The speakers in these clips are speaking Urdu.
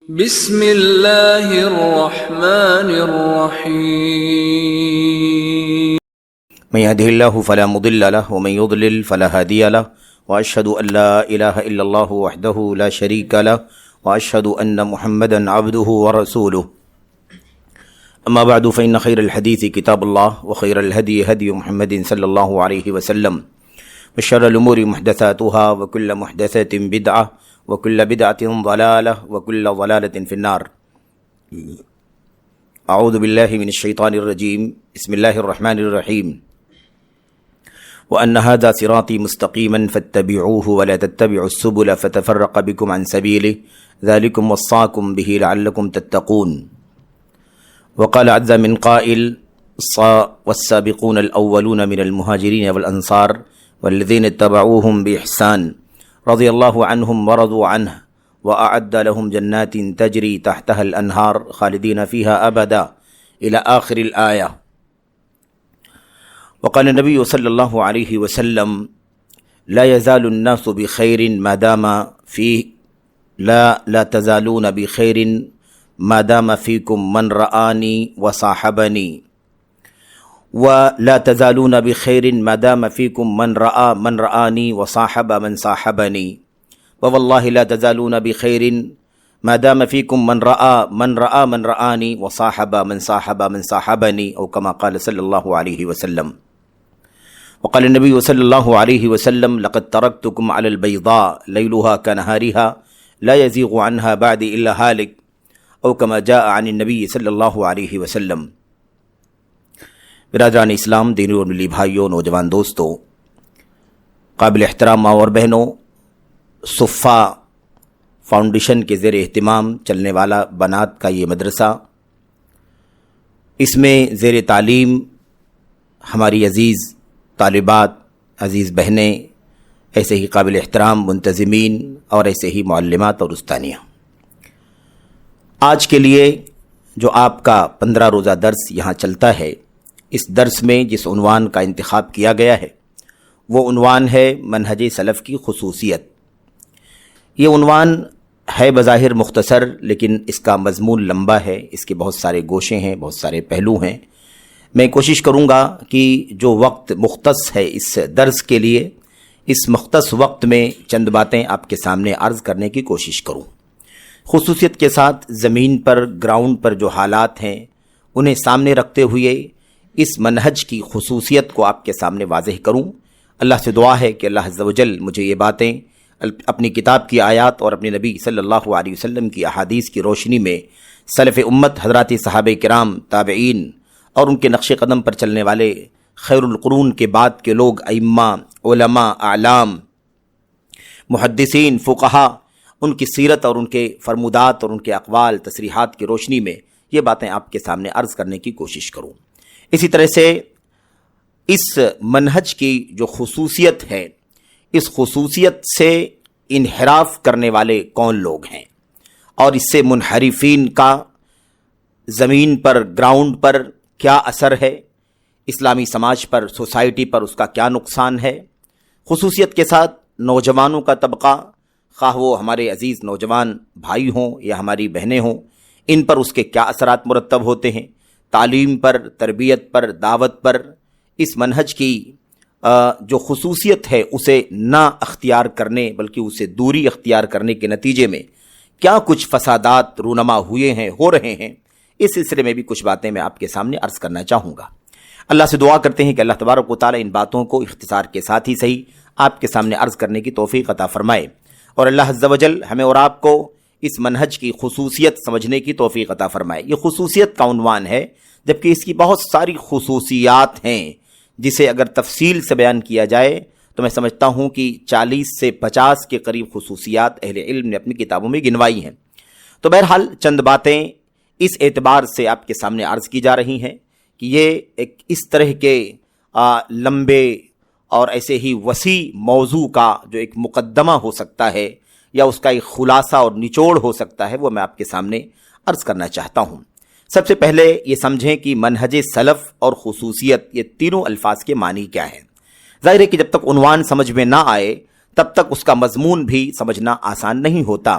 بسم اللہ الرحمن الرحیم من يهده الله فلا مضل له ومن يضلل فلا هادي له وأشهد أن لا إله إلا الله وحده لا شريك له وأشهد أن محمدا عبده ورسوله أما بعد فإن خير الحديث كتاب الله وخير الهدي هدي محمد صلى الله عليه وسلم وشر الأمور محدثاتها وكل محدثة بدعة وكل بدعة ضلالة وكل ضلالة في النار. أعوذ بالله من الشيطان الرجيم. بسم الله الرحمن الرحيم. وأن هذا صراطي مستقيما فاتبعوه ولا تتبعوا السبل فتفرق بكم عن سبيله ذلكم وصاكم به لعلكم تتقون. وقال عز من قائل والسابقون الأولون من المهاجرين والأنصار والذين اتبعوهم بإحسان رضي الله عنهم ورضوا عنه وأعد لهم جنات تجري تحتها الأنهار خالدين فيها أبدا إلى آخر الآية. وقال النبي صلى الله عليه وسلم لا يزال الناس بخير ما دام فيه لا تزالون بخير ما دام فيكم من رآني وصاحبني ولا تزالون بخير ما دام فيكم من رآني وصاحب من صاحبني ووالله لا تزالون بخير ما دام فيكم من رآني وصاحب من صاحبني أو كما قال صلى الله عليه وسلم. وقال النبي صلى الله عليه وسلم لقد تركتكم على البيضاء ليلها كنهارها لا يزيغ عنها بعد إلا هالك أو كما جاء عن النبي صلى الله عليه وسلم. برادران اسلام، دینی اور ملی بھائیوں، نوجوان دوستوں، قابل احترام ماں اور بہنوں، صفا فاؤنڈیشن کے زیر اہتمام چلنے والا بنات کا یہ مدرسہ، اس میں زیر تعلیم ہماری عزیز طالبات، عزیز بہنیں، ایسے ہی قابل احترام منتظمین اور ایسے ہی معلمات اور استانیہ. آج کے لیے جو آپ کا 15 روزہ درس یہاں چلتا ہے، اس درس میں جس عنوان کا انتخاب کیا گیا ہے وہ عنوان ہے منہج سلف کی خصوصیت. یہ عنوان ہے بظاہر مختصر، لیکن اس کا مضمون لمبا ہے، اس کے بہت سارے گوشے ہیں، بہت سارے پہلو ہیں. میں کوشش کروں گا کہ جو وقت مختص ہے اس درس کے لیے، اس مختص وقت میں چند باتیں آپ کے سامنے عرض کرنے کی کوشش کروں، خصوصیت کے ساتھ زمین پر، گراؤنڈ پر جو حالات ہیں انہیں سامنے رکھتے ہوئے اس منہج کی خصوصیت کو آپ کے سامنے واضح کروں. اللہ سے دعا ہے کہ اللہ عز و جل مجھے یہ باتیں اپنی کتاب کی آیات اور اپنے نبی صلی اللہ علیہ وسلم کی احادیث کی روشنی میں سلف امت حضرات صحابہ کرام، تابعین اور ان کے نقش قدم پر چلنے والے خیر القرون کے بعد کے لوگ، ائمہ، علماء، اعلام، محدثین، فقہا، ان کی سیرت اور ان کے فرمودات اور ان کے اقوال، تصریحات کی روشنی میں یہ باتیں آپ کے سامنے عرض کرنے کی کوشش کروں. اسی طرح سے اس منہج کی جو خصوصیت ہے، اس خصوصیت سے انحراف کرنے والے کون لوگ ہیں اور اس سے منحرفین کا زمین پر، گراؤنڈ پر کیا اثر ہے، اسلامی سماج پر، سوسائٹی پر اس کا کیا نقصان ہے. خصوصیت کے ساتھ نوجوانوں کا طبقہ، خواہ وہ ہمارے عزیز نوجوان بھائی ہوں یا ہماری بہنیں ہوں، ان پر اس کے کیا اثرات مرتب ہوتے ہیں، تعلیم پر، تربیت پر، دعوت پر. اس منہج کی جو خصوصیت ہے اسے نہ اختیار کرنے بلکہ اسے دوری اختیار کرنے کے نتیجے میں کیا کچھ فسادات رونما ہوئے ہیں، ہو رہے ہیں، اس سلسلے میں بھی کچھ باتیں میں آپ کے سامنے عرض کرنا چاہوں گا. اللہ سے دعا کرتے ہیں کہ اللہ تبارک و تعالی ان باتوں کو اختصار کے ساتھ ہی صحیح آپ کے سامنے عرض کرنے کی توفیق عطا فرمائے، اور اللہ عز و جل ہمیں اور آپ کو اس منہج کی خصوصیت سمجھنے کی توفیق عطا فرمائے. یہ خصوصیت کا عنوان ہے، جبکہ اس کی بہت ساری خصوصیات ہیں جسے اگر تفصیل سے بیان کیا جائے تو میں سمجھتا ہوں کہ 40 سے 50 کے قریب خصوصیات اہل علم نے اپنی کتابوں میں گنوائی ہیں. تو بہرحال چند باتیں اس اعتبار سے آپ کے سامنے عرض کی جا رہی ہیں کہ یہ ایک اس طرح کے لمبے اور ایسے ہی وسیع موضوع کا جو ایک مقدمہ ہو سکتا ہے یا اس کا ایک خلاصہ اور نچوڑ ہو سکتا ہے، وہ میں آپ کے سامنے عرض کرنا چاہتا ہوں. سب سے پہلے یہ سمجھیں کہ منہج سلف اور خصوصیت، یہ تینوں الفاظ کے معنی کیا ہے. ظاہر ہے کہ جب تک عنوان سمجھ میں نہ آئے تب تک اس کا مضمون بھی سمجھنا آسان نہیں ہوتا.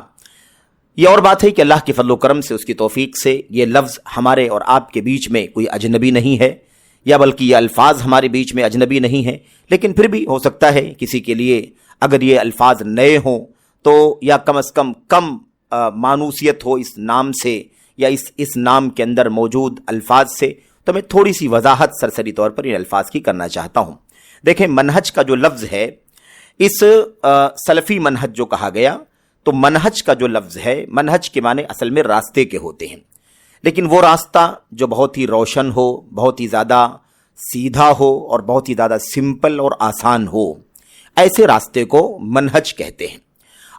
یہ اور بات ہے کہ اللہ کے فضل و کرم سے، اس کی توفیق سے یہ لفظ ہمارے اور آپ کے بیچ میں کوئی اجنبی نہیں ہے، یا بلکہ یہ الفاظ ہمارے بیچ میں اجنبی نہیں ہیں، لیکن پھر بھی ہو سکتا ہے کسی کے لیے اگر یہ الفاظ نئے ہوں تو یا کم از کم مانوسیت ہو اس نام سے یا اس نام کے اندر موجود الفاظ سے، تو میں تھوڑی سی وضاحت سرسری طور پر ان الفاظ کی کرنا چاہتا ہوں۔ دیکھیں، منہج کا جو لفظ ہے، اس سلفی منہج جو کہا گیا، تو منہج کا جو لفظ ہے، منہج کے معنی اصل میں راستے کے ہوتے ہیں، لیکن وہ راستہ جو بہت ہی روشن ہو، بہت ہی زیادہ سیدھا ہو اور بہت ہی زیادہ سمپل اور آسان ہو، ایسے راستے کو منہج کہتے ہیں۔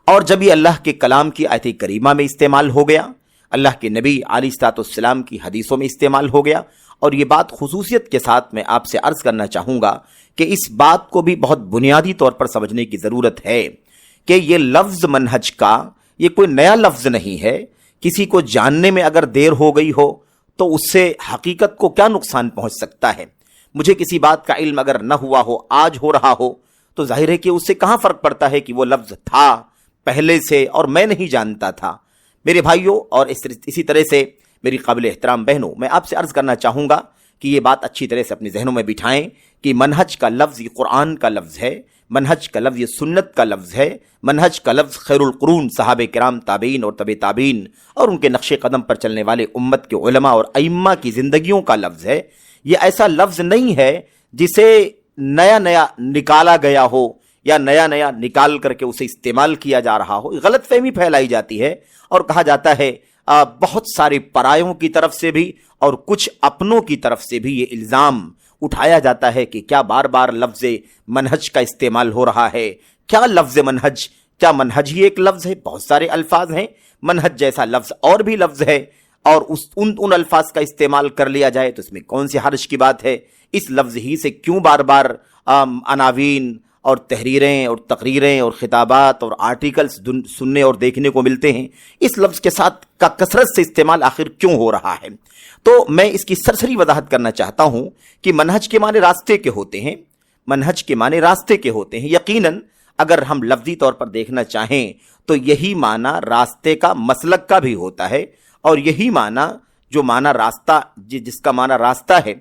اور جب یہ اللہ کے کلام کی آیت کریمہ میں استعمال ہو گیا، اللہ کے نبی علیہ الصلوۃ والسلام کی حدیثوں میں استعمال ہو گیا، اور یہ بات خصوصیت کے ساتھ میں آپ سے عرض کرنا چاہوں گا کہ اس بات کو بھی بہت بنیادی طور پر سمجھنے کی ضرورت ہے کہ یہ لفظ منہج کا یہ کوئی نیا لفظ نہیں ہے۔ کسی کو جاننے میں اگر دیر ہو گئی ہو تو اس سے حقیقت کو کیا نقصان پہنچ سکتا ہے؟ مجھے کسی بات کا علم اگر نہ ہوا ہو، آج ہو رہا ہو، تو ظاہر ہے کہ اس سے کہاں فرق پڑتا ہے کہ وہ لفظ تھا پہلے سے اور میں نہیں جانتا تھا۔ میرے بھائیوں اور اسی طرح سے میری قابل احترام بہنوں، میں آپ سے عرض کرنا چاہوں گا کہ یہ بات اچھی طرح سے اپنے ذہنوں میں بٹھائیں کہ منہج کا لفظ یہ قرآن کا لفظ ہے، منہج کا لفظ یہ سنت کا لفظ ہے، منہج کا لفظ خیر القرون صحابہ کرام، تابعین اور تبع تابعین اور ان کے نقش قدم پر چلنے والے امت کے علماء اور ائمہ کی زندگیوں کا لفظ ہے۔ یہ ایسا لفظ نہیں ہے جسے نیا نکالا گیا ہو یا نیا نکال کر کے اسے استعمال کیا جا رہا ہو۔ غلط فہمی پھیلائی جاتی ہے اور کہا جاتا ہے بہت سارے پرایوں کی طرف سے بھی اور کچھ اپنوں کی طرف سے بھی یہ الزام اٹھایا جاتا ہے کہ کیا بار بار لفظ منہج کا استعمال ہو رہا ہے۔ کیا لفظ منہج، کیا منہج ہی ایک لفظ ہے؟ بہت سارے الفاظ ہیں، منہج جیسا لفظ اور بھی لفظ ہے، اور ان الفاظ کا استعمال کر لیا جائے تو اس میں کون سی حرج کی بات ہے؟ اس لفظ ہی سے کیوں بار بار عناوین اور تحریریں اور تقریریں اور خطابات اور آرٹیکلز سننے اور دیکھنے کو ملتے ہیں؟ اس لفظ کے ساتھ کا کثرت سے استعمال آخر کیوں ہو رہا ہے؟ تو میں اس کی سرسری وضاحت کرنا چاہتا ہوں کہ منہج کے معنی راستے کے ہوتے ہیں، منہج کے معنی راستے کے ہوتے ہیں۔ یقیناً اگر ہم لفظی طور پر دیکھنا چاہیں تو یہی معنی راستے کا مسلک کا بھی ہوتا ہے، اور یہی معنی جو معنی راستہ جس کا معنی راستہ ہے،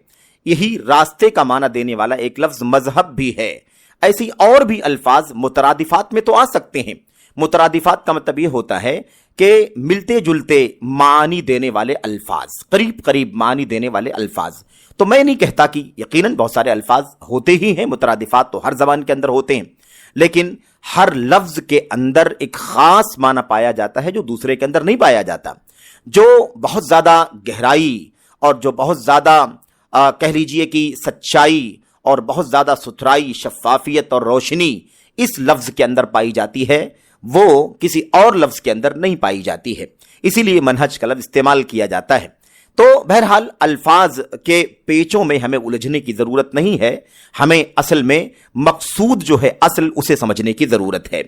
یہی راستے کا معنی دینے والا ایک لفظ مذہب بھی ہے۔ ایسی اور بھی الفاظ مترادفات میں تو آ سکتے ہیں۔ مترادفات کا مطلب یہ ہوتا ہے کہ ملتے جلتے معنی دینے والے الفاظ، قریب معنی دینے والے الفاظ۔ تو میں نہیں کہتا کہ یقیناً بہت سارے الفاظ ہوتے ہی ہیں، مترادفات تو ہر زبان کے اندر ہوتے ہیں، لیکن ہر لفظ کے اندر ایک خاص معنی پایا جاتا ہے جو دوسرے کے اندر نہیں پایا جاتا، جو بہت زیادہ گہرائی اور جو بہت زیادہ کہہ لیجئے کہ سچائی اور بہت زیادہ ستھرائی، شفافیت اور روشنی اس لفظ کے اندر پائی جاتی ہے، وہ کسی اور لفظ کے اندر نہیں پائی جاتی ہے، اسی لیے منہج کا لفظ استعمال کیا جاتا ہے۔ تو بہرحال الفاظ کے پیچوں میں ہمیں الجھنے کی ضرورت نہیں ہے، ہمیں اصل میں مقصود جو ہے اصل اسے سمجھنے کی ضرورت ہے۔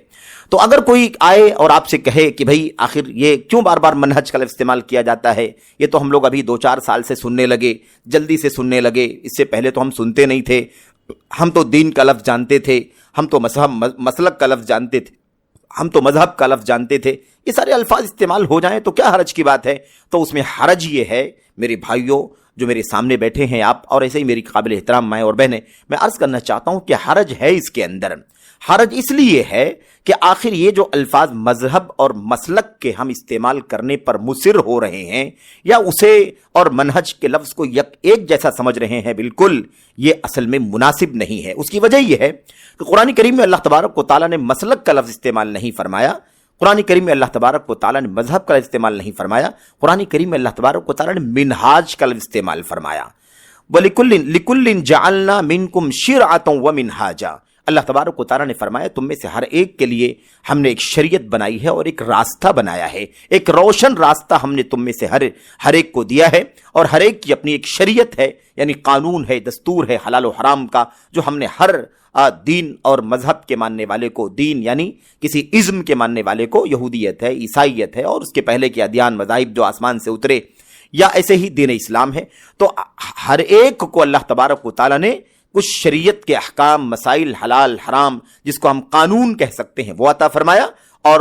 تو اگر کوئی آئے اور آپ سے کہے کہ بھئی آخر یہ کیوں بار بار منہج کا لفظ استعمال کیا جاتا ہے، یہ تو ہم لوگ ابھی 2-4 سال سے سننے لگے، جلدی سے سننے لگے، اس سے پہلے تو ہم سنتے نہیں تھے، ہم تو دین کا لفظ جانتے تھے، ہم تو مسلک کا لفظ جانتے تھے، ہم تو مذہب کا لفظ جانتے تھے، یہ سارے الفاظ استعمال ہو جائیں تو کیا حرج کی بات ہے؟ تو اس میں حرج یہ ہے میرے بھائیوں جو میرے سامنے بیٹھے ہیں آپ، اور ایسے ہی میری قابل احترام مائیں اور بہنیں، میں عرض کرنا چاہتا ہوں کہ حرج ہے اس کے اندر۔ حرج اس لیے ہے کہ آخر یہ جو الفاظ مذہب اور مسلک کے ہم استعمال کرنے پر مصر ہو رہے ہیں، یا اسے اور منہج کے لفظ کو ایک جیسا سمجھ رہے ہیں، بالکل یہ اصل میں مناسب نہیں ہے۔ اس کی وجہ یہ ہے کہ قرآن کریم میں اللہ تبارک و تعالیٰ نے مسلک کا لفظ استعمال نہیں فرمایا، قرآن کریم میں اللہ تبارک و تعالیٰ نے مذہب کا لفظ استعمال نہیں فرمایا، قرآن کریم میں اللہ تبارک و تعالیٰ نے منہاج کا لفظ استعمال فرمایا۔ وَلِكُلٍّ جَعَلْنَا مِنْكُمْ شِرْعَةً وَمِنْهَاجًا، اللہ تبارک و تعالیٰ نے فرمایا تم میں سے ہر ایک کے لیے ہم نے ایک شریعت بنائی ہے اور ایک راستہ بنایا ہے، ایک روشن راستہ ہم نے تم میں سے ہر ایک کو دیا ہے، اور ہر ایک کی اپنی ایک شریعت ہے، یعنی قانون ہے، دستور ہے حلال و حرام کا، جو ہم نے ہر دین اور مذہب کے ماننے والے کو، دین یعنی کسی ازم کے ماننے والے کو، یہودیت ہے، عیسائیت ہے اور اس کے پہلے کے ادیان مذاہب جو آسمان سے اترے، یا ایسے ہی دین اسلام ہے، تو ہر ایک کو اللہ تبارک و تعالیٰ نے کچھ شریعت کے احکام، مسائل، حلال حرام، جس کو ہم قانون کہہ سکتے ہیں، وہ عطا فرمایا، اور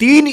3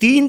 3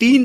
3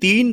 3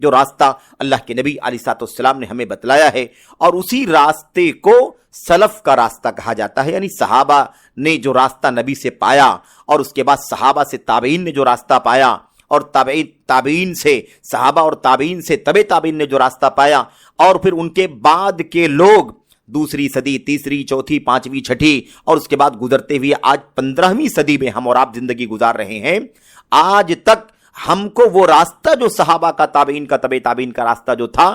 جو راستہ اللہ کے نبی علیہ السلام نے ہمیں بتلایا ہے، اور اسی راستے کو سلف کا راستہ کہا جاتا ہے، یعنی صحابہ نے جو راستہ نبی سے پایا، اور اس کے بعد صحابہ سے تابعین نے جو راستہ پایا، اور تابعین سے صحابہ، اور تابعین سے تابعین نے جو راستہ پایا، اور پھر ان کے بعد کے لوگ دوسری صدی، تیسری، چوتھی، پانچویں، چھٹی، اور اس کے بعد گزرتے ہوئے آج 15ویں صدی میں ہم اور آپ زندگی گزار رہے ہیں۔ آج تک ہم کو وہ راستہ جو صحابہ کا، تابعین کا، تابعین کا راستہ جو تھا،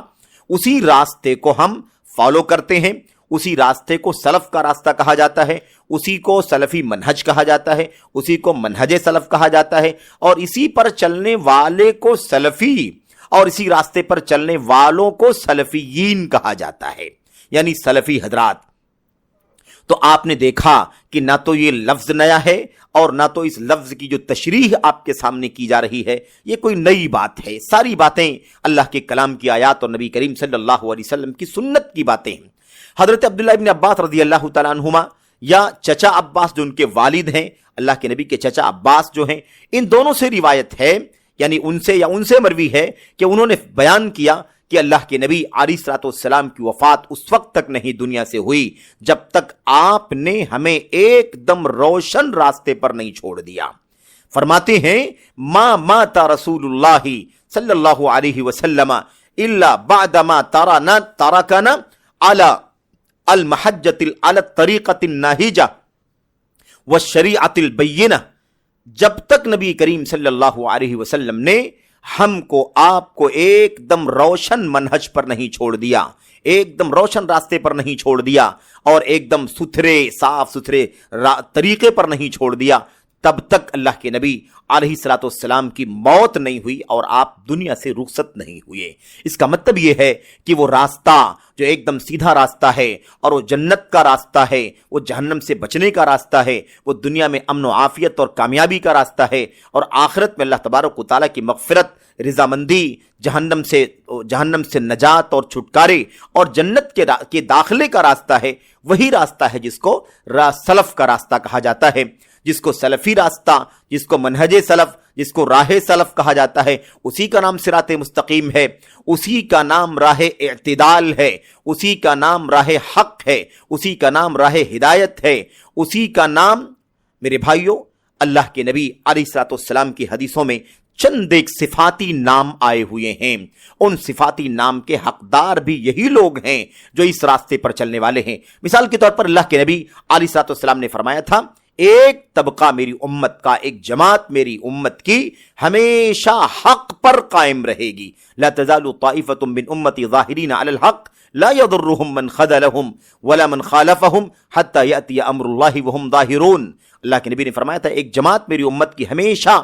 اسی راستے کو ہم فالو کرتے ہیں، اسی راستے کو سلف کا راستہ کہا جاتا ہے، اسی کو سلفی منہج کہا جاتا ہے، اسی کو منہج سلف کہا جاتا ہے، اور اسی پر چلنے والے کو سلفی، اور اسی راستے پر چلنے والوں کو سلفیین کہا جاتا ہے، یعنی سلفی حضرات۔ تو آپ نے دیکھا کہ نہ تو یہ لفظ نیا ہے، اور نہ تو اس لفظ کی جو تشریح آپ کے سامنے کی جا رہی ہے یہ کوئی نئی بات ہے، ساری باتیں اللہ کے کلام کی آیات اور نبی کریم صلی اللہ علیہ وسلم کی سنت کی باتیں ہیں۔ حضرت عبداللہ ابن عباس رضی اللہ تعالیٰ عنہما، یا چچا عباس جو ان کے والد ہیں، اللہ کے نبی کے چچا عباس جو ہیں، ان دونوں سے روایت ہے، یعنی ان سے مروی ہے کہ انہوں نے بیان کیا کہ اللہ کے نبی علیہ السلام کی وفات اس وقت تک نہیں دنیا سے ہوئی جب تک آپ نے ہمیں ایک دم روشن راستے پر نہیں چھوڑ دیا۔ فرماتے ہیں ما مات رسول اللہ صلی اللہ علیہ وسلم الا بعدما ترکنا علی المحجۃ علی الطریقۃ الناہجہ والشریعۃ البینہ، جب تک نبی کریم صلی اللہ علیہ وسلم نے ہم کو، آپ کو ایک دم روشن منہج پر نہیں چھوڑ دیا، ایک دم روشن راستے پر نہیں چھوڑ دیا، اور ایک دم ستھرے صاف ستھرے طریقے پر نہیں چھوڑ دیا، تب تک اللہ کے نبی علیہ السلام کی موت نہیں ہوئی اور آپ دنیا سے رخصت نہیں ہوئے۔ اس کا مطلب یہ ہے کہ وہ راستہ جو ایک دم سیدھا راستہ ہے، اور وہ جنت کا راستہ ہے، وہ جہنم سے بچنے کا راستہ ہے، وہ دنیا میں امن و عافیت اور کامیابی کا راستہ ہے، اور آخرت میں اللہ تبارک و تعالیٰ کی مغفرت، رضامندی، جہنم سے نجات اور چھٹکارے اور جنت کے داخلے کا راستہ ہے۔ وہی راستہ ہے جس کو سلف کا راستہ کہا جاتا ہے، جس کو سلفی راستہ، جس کو منہج سلف، جس کو راہ سلف کہا جاتا ہے۔ اسی کا نام صراط مستقیم ہے، اسی کا نام راہ اعتدال ہے، اسی کا نام راہ حق ہے، اسی کا نام راہ ہدایت ہے، اسی کا نام، میرے بھائیوں، اللہ کے نبی علیہ السلام کی حدیثوں میں چند ایک صفاتی نام آئے ہوئے ہیں، ان صفاتی نام کے حقدار بھی یہی لوگ ہیں جو اس راستے پر چلنے والے ہیں۔ مثال کے طور پر اللہ کے نبی علیہ السلام نے فرمایا تھا، ایک طبقہ میری امت کا، ایک جماعت میری امت کی ہمیشہ حق پر قائم رہے گی، لا تزال طائفة من امتی ظاہرین علی الحق لا يضرهم من خذلهم ولا من خالفهم حتى يأتي امر اللہ وهم ظاہرون۔ اللہ کے نبی نے فرمایا تھا، ایک جماعت میری امت کی ہمیشہ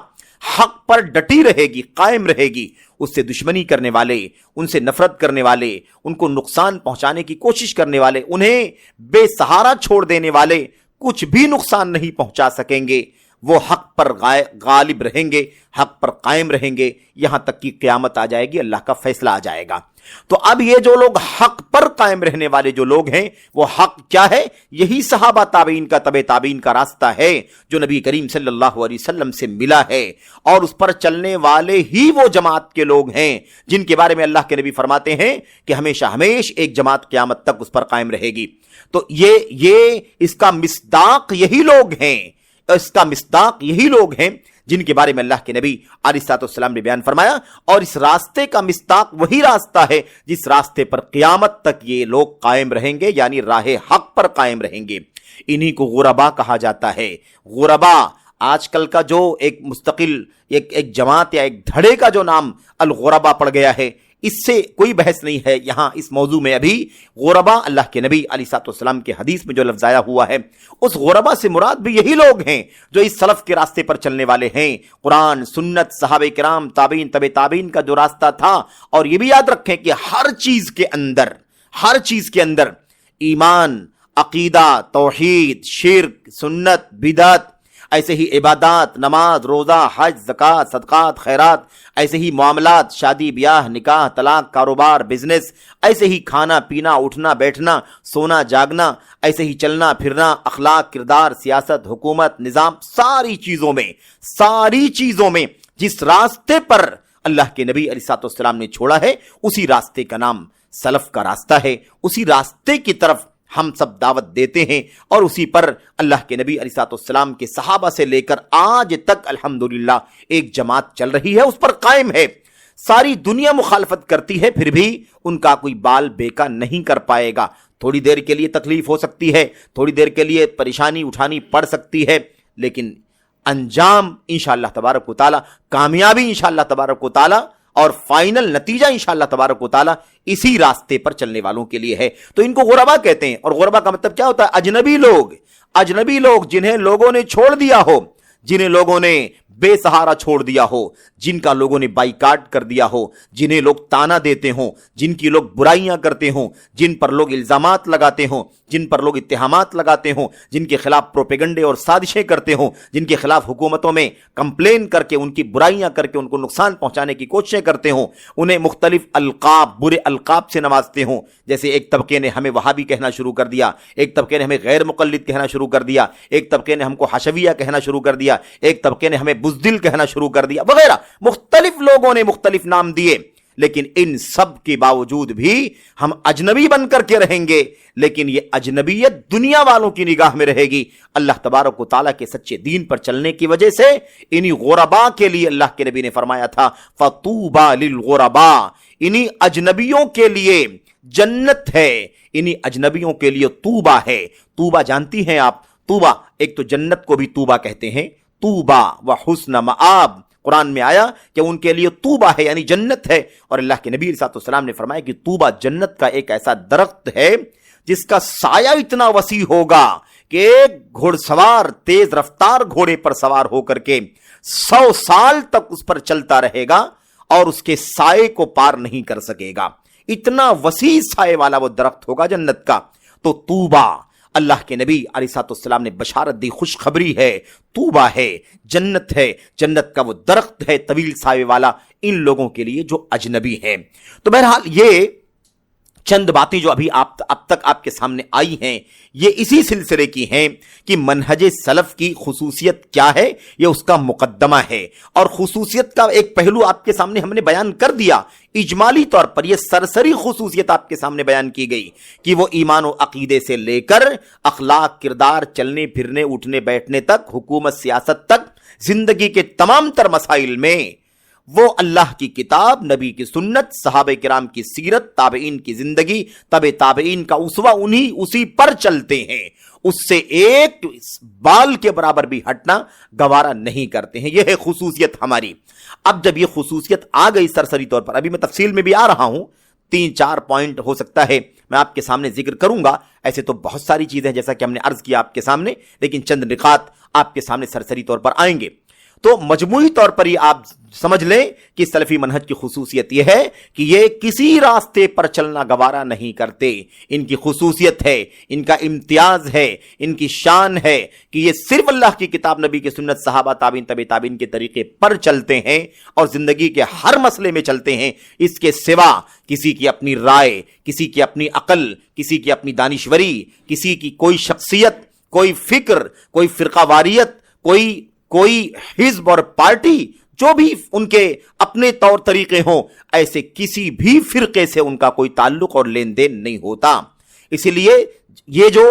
حق پر ڈٹی رہے گی، قائم رہے گی، اس سے دشمنی کرنے والے، ان سے نفرت کرنے والے، ان کو نقصان پہنچانے کی کوشش کرنے والے، انہیں بے سہارا چھوڑ دینے والے کچھ بھی نقصان نہیں پہنچا سکیں گے، وہ حق پر غالب رہیں گے، حق پر قائم رہیں گے، یہاں تک کہ قیامت آ جائے گی، اللہ کا فیصلہ آ جائے گا۔ تو اب یہ جو لوگ حق پر قائم رہنے والے جو لوگ ہیں، وہ حق کیا ہے؟ یہی صحابہ تابعین کا، تابعین کا راستہ ہے جو نبی کریم صلی اللہ علیہ وسلم سے ملا ہے، اور اس پر چلنے والے ہی وہ جماعت کے لوگ ہیں جن کے بارے میں اللہ کے نبی فرماتے ہیں کہ ہمیشہ ایک جماعت قیامت تک اس پر قائم رہے گی۔ تو یہ اس کا مصداق یہی لوگ ہیں، اس کا مصداق یہی لوگ ہیں جن کے بارے میں اللہ کے نبی علیہ السلام نے بیان فرمایا، اور اس راستے کا مصداق وہی راستہ ہے جس راستے پر قیامت تک یہ لوگ قائم رہیں گے، یعنی راہ حق پر قائم رہیں گے۔ انہی کو غربا کہا جاتا ہے۔ غربا آج کل کا جو ایک مستقل ایک جماعت یا ایک دھڑے کا جو نام الغربا پڑ گیا ہے، اس سے کوئی بحث نہیں ہے یہاں اس موضوع میں۔ ابھی غربا اللہ کے نبی علیہ السلام کے حدیث میں جو لفظ آیا ہوا ہے، اس غربا سے مراد بھی یہی لوگ ہیں جو اس سلف کے راستے پر چلنے والے ہیں۔ قرآن، سنت، صحابہ کرام، تابعین، تابعین کا جو راستہ تھا، اور یہ بھی یاد رکھیں کہ ہر چیز کے اندر ایمان، عقیدہ، توحید، شرک، سنت، بدعت، ایسے ہی عبادات، نماز، روزہ، حج، زکوٰۃ، صدقات، خیرات، ایسے ہی معاملات، شادی، بیاہ، نکاح، طلاق، کاروبار، بزنس، ایسے ہی کھانا، پینا، اٹھنا، بیٹھنا، سونا، جاگنا، ایسے ہی چلنا پھرنا، اخلاق، کردار، سیاست، حکومت، نظام، ساری چیزوں میں جس راستے پر اللہ کے نبی علیہ السلام نے چھوڑا ہے، اسی راستے کا نام سلف کا راستہ ہے، اسی راستے کی طرف ہم سب دعوت دیتے ہیں، اور اسی پر اللہ کے نبی علیہ السلام کے صحابہ سے لے کر آج تک الحمدللہ ایک جماعت چل رہی ہے، اس پر قائم ہے۔ ساری دنیا مخالفت کرتی ہے، پھر بھی ان کا کوئی بال بیکا نہیں کر پائے گا۔ تھوڑی دیر کے لیے تکلیف ہو سکتی ہے، تھوڑی دیر کے لیے پریشانی اٹھانی پڑ سکتی ہے، لیکن انجام انشاءاللہ تبارک و تعالی، کامیابی انشاءاللہ تبارک و تعالی، اور فائنل نتیجہ انشاءاللہ تبارک و تعالی اسی راستے پر چلنے والوں کے لیے ہے۔ تو ان کو غربا کہتے ہیں، اور غربا کا مطلب کیا ہوتا ہے؟ اجنبی لوگ جنہیں لوگوں نے چھوڑ دیا ہو، جنہیں لوگوں نے بے سہارا چھوڑ دیا ہو، جن کا لوگوں نے بائیکاٹ کر دیا ہو، جنہیں لوگ تانا دیتے ہوں، جن کی لوگ برائیاں کرتے ہوں، جن پر لوگ الزامات لگاتے ہوں، جن پر لوگ اتہامات لگاتے ہوں، جن کے خلاف پروپیگنڈے اور سازشیں کرتے ہوں، جن کے خلاف حکومتوں میں کمپلین کر کے ان کی برائیاں کر کے ان کو نقصان پہنچانے کی کوششیں کرتے ہوں، انہیں مختلف القاب، برے القاب سے نوازتے ہوں۔ جیسے ایک طبقے نے ہمیں وہابی کہنا شروع کر دیا، ایک طبقے نے ہمیں غیر مقلد کہنا شروع کر دیا، ایک طبقے نے ہم کو حشویہ کہنا شروع کر دیا، ایک طبقے نے ہمیں بزدل کہنا شروع کر دیا، وغیرہ مختلف لوگوں نے مختلف نام دیے۔ لیکن ان سب کے باوجود بھی ہم اجنبی بن کر کے رہیں گے، لیکن یہ اجنبیت دنیا والوں کی نگاہ میں رہے گی۔ اللہ تبارک و تعالیٰ کے سچے دین پر چلنے کی وجہ سے انہی غربا کے لیے اللہ کے نبی نے فرمایا تھا فَطُوبَى لِلْغُرَبَا، انہی اجنبیوں کے لیے جنت ہے، انہی اجنبیوں کے لیے طوبہ ہے۔ طوبہ جانتی ہیں آپ؟ طوبہ ایک تو جنت کو بھی طوبہ کہتے ہیں، طوبہ وحسن مآب، قرآن میں آیا کہ ان کے لیے طوبہ ہے یعنی جنت ہے، اور اللہ کے نبی علیہ السلام نے فرمایا کہ طوبہ جنت کا ایک ایسا درخت ہے جس کا سایہ اتنا وسیع ہوگا کہ ایک گھوڑ سوار تیز رفتار گھوڑے پر سوار ہو کر کے 100 سال تک اس پر چلتا رہے گا اور اس کے سائے کو پار نہیں کر سکے گا، اتنا وسیع سائے والا وہ درخت ہوگا جنت کا۔ تو طوبہ اللہ کے نبی علیہ السلام نے بشارت دی، خوشخبری ہے، طوبہ ہے، جنت ہے، جنت کا وہ درخت ہے طویل سائے والا ان لوگوں کے لیے جو اجنبی ہیں۔ تو بہرحال یہ چند باتیں جو ابھی اب تک آپ کے سامنے آئی ہیں، یہ اسی سلسلے کی ہیں کہ منہج سلف کی خصوصیت کیا ہے، یہ اس کا مقدمہ ہے، اور خصوصیت کا ایک پہلو آپ کے سامنے ہم نے بیان کر دیا۔ اجمالی طور پر یہ سرسری خصوصیت آپ کے سامنے بیان کی گئی کہ وہ ایمان و عقیدے سے لے کر اخلاق، کردار، چلنے پھرنے، اٹھنے بیٹھنے تک، حکومت سیاست تک، زندگی کے تمام تر مسائل میں وہ اللہ کی کتاب، نبی کی سنت، صحابہ کرام کی سیرت، تابعین کی زندگی، تابعین کا اسوہ، اسی پر چلتے ہیں، اس سے ایک بال کے برابر بھی ہٹنا گوارا نہیں کرتے ہیں۔ یہ ہے خصوصیت ہماری۔ اب جب یہ خصوصیت آ گئی سرسری طور پر، ابھی میں تفصیل میں بھی آ رہا ہوں، 3-4 پوائنٹ ہو سکتا ہے میں آپ کے سامنے ذکر کروں گا، ایسے تو بہت ساری چیزیں جیسا کہ ہم نے عرض کیا آپ کے سامنے، لیکن چند نکات آپ کے سامنے سرسری طور پر آئیں گے۔ تو مجموعی طور پر یہ آپ سمجھ لیں کہ سلفی منہج کی خصوصیت یہ ہے کہ یہ کسی راستے پر چلنا گوارا نہیں کرتے۔ ان کی خصوصیت ہے، ان کا امتیاز ہے، ان کی شان ہے کہ یہ صرف اللہ کی کتاب، نبی کی سنت، صحابہ، تابعین، تبع تابعین کے طریقے پر چلتے ہیں اور زندگی کے ہر مسئلے میں چلتے ہیں۔ اس کے سوا کسی کی اپنی رائے، کسی کی اپنی عقل، کسی کی اپنی دانشوری، کسی کی کوئی شخصیت، کوئی فکر، کوئی فرقہ واریت، کوئی حزب اور پارٹی، جو بھی ان کے اپنے طور طریقے ہوں، ایسے کسی بھی فرقے سے ان کا کوئی تعلق اور لین دین نہیں ہوتا۔ اسی لیے یہ جو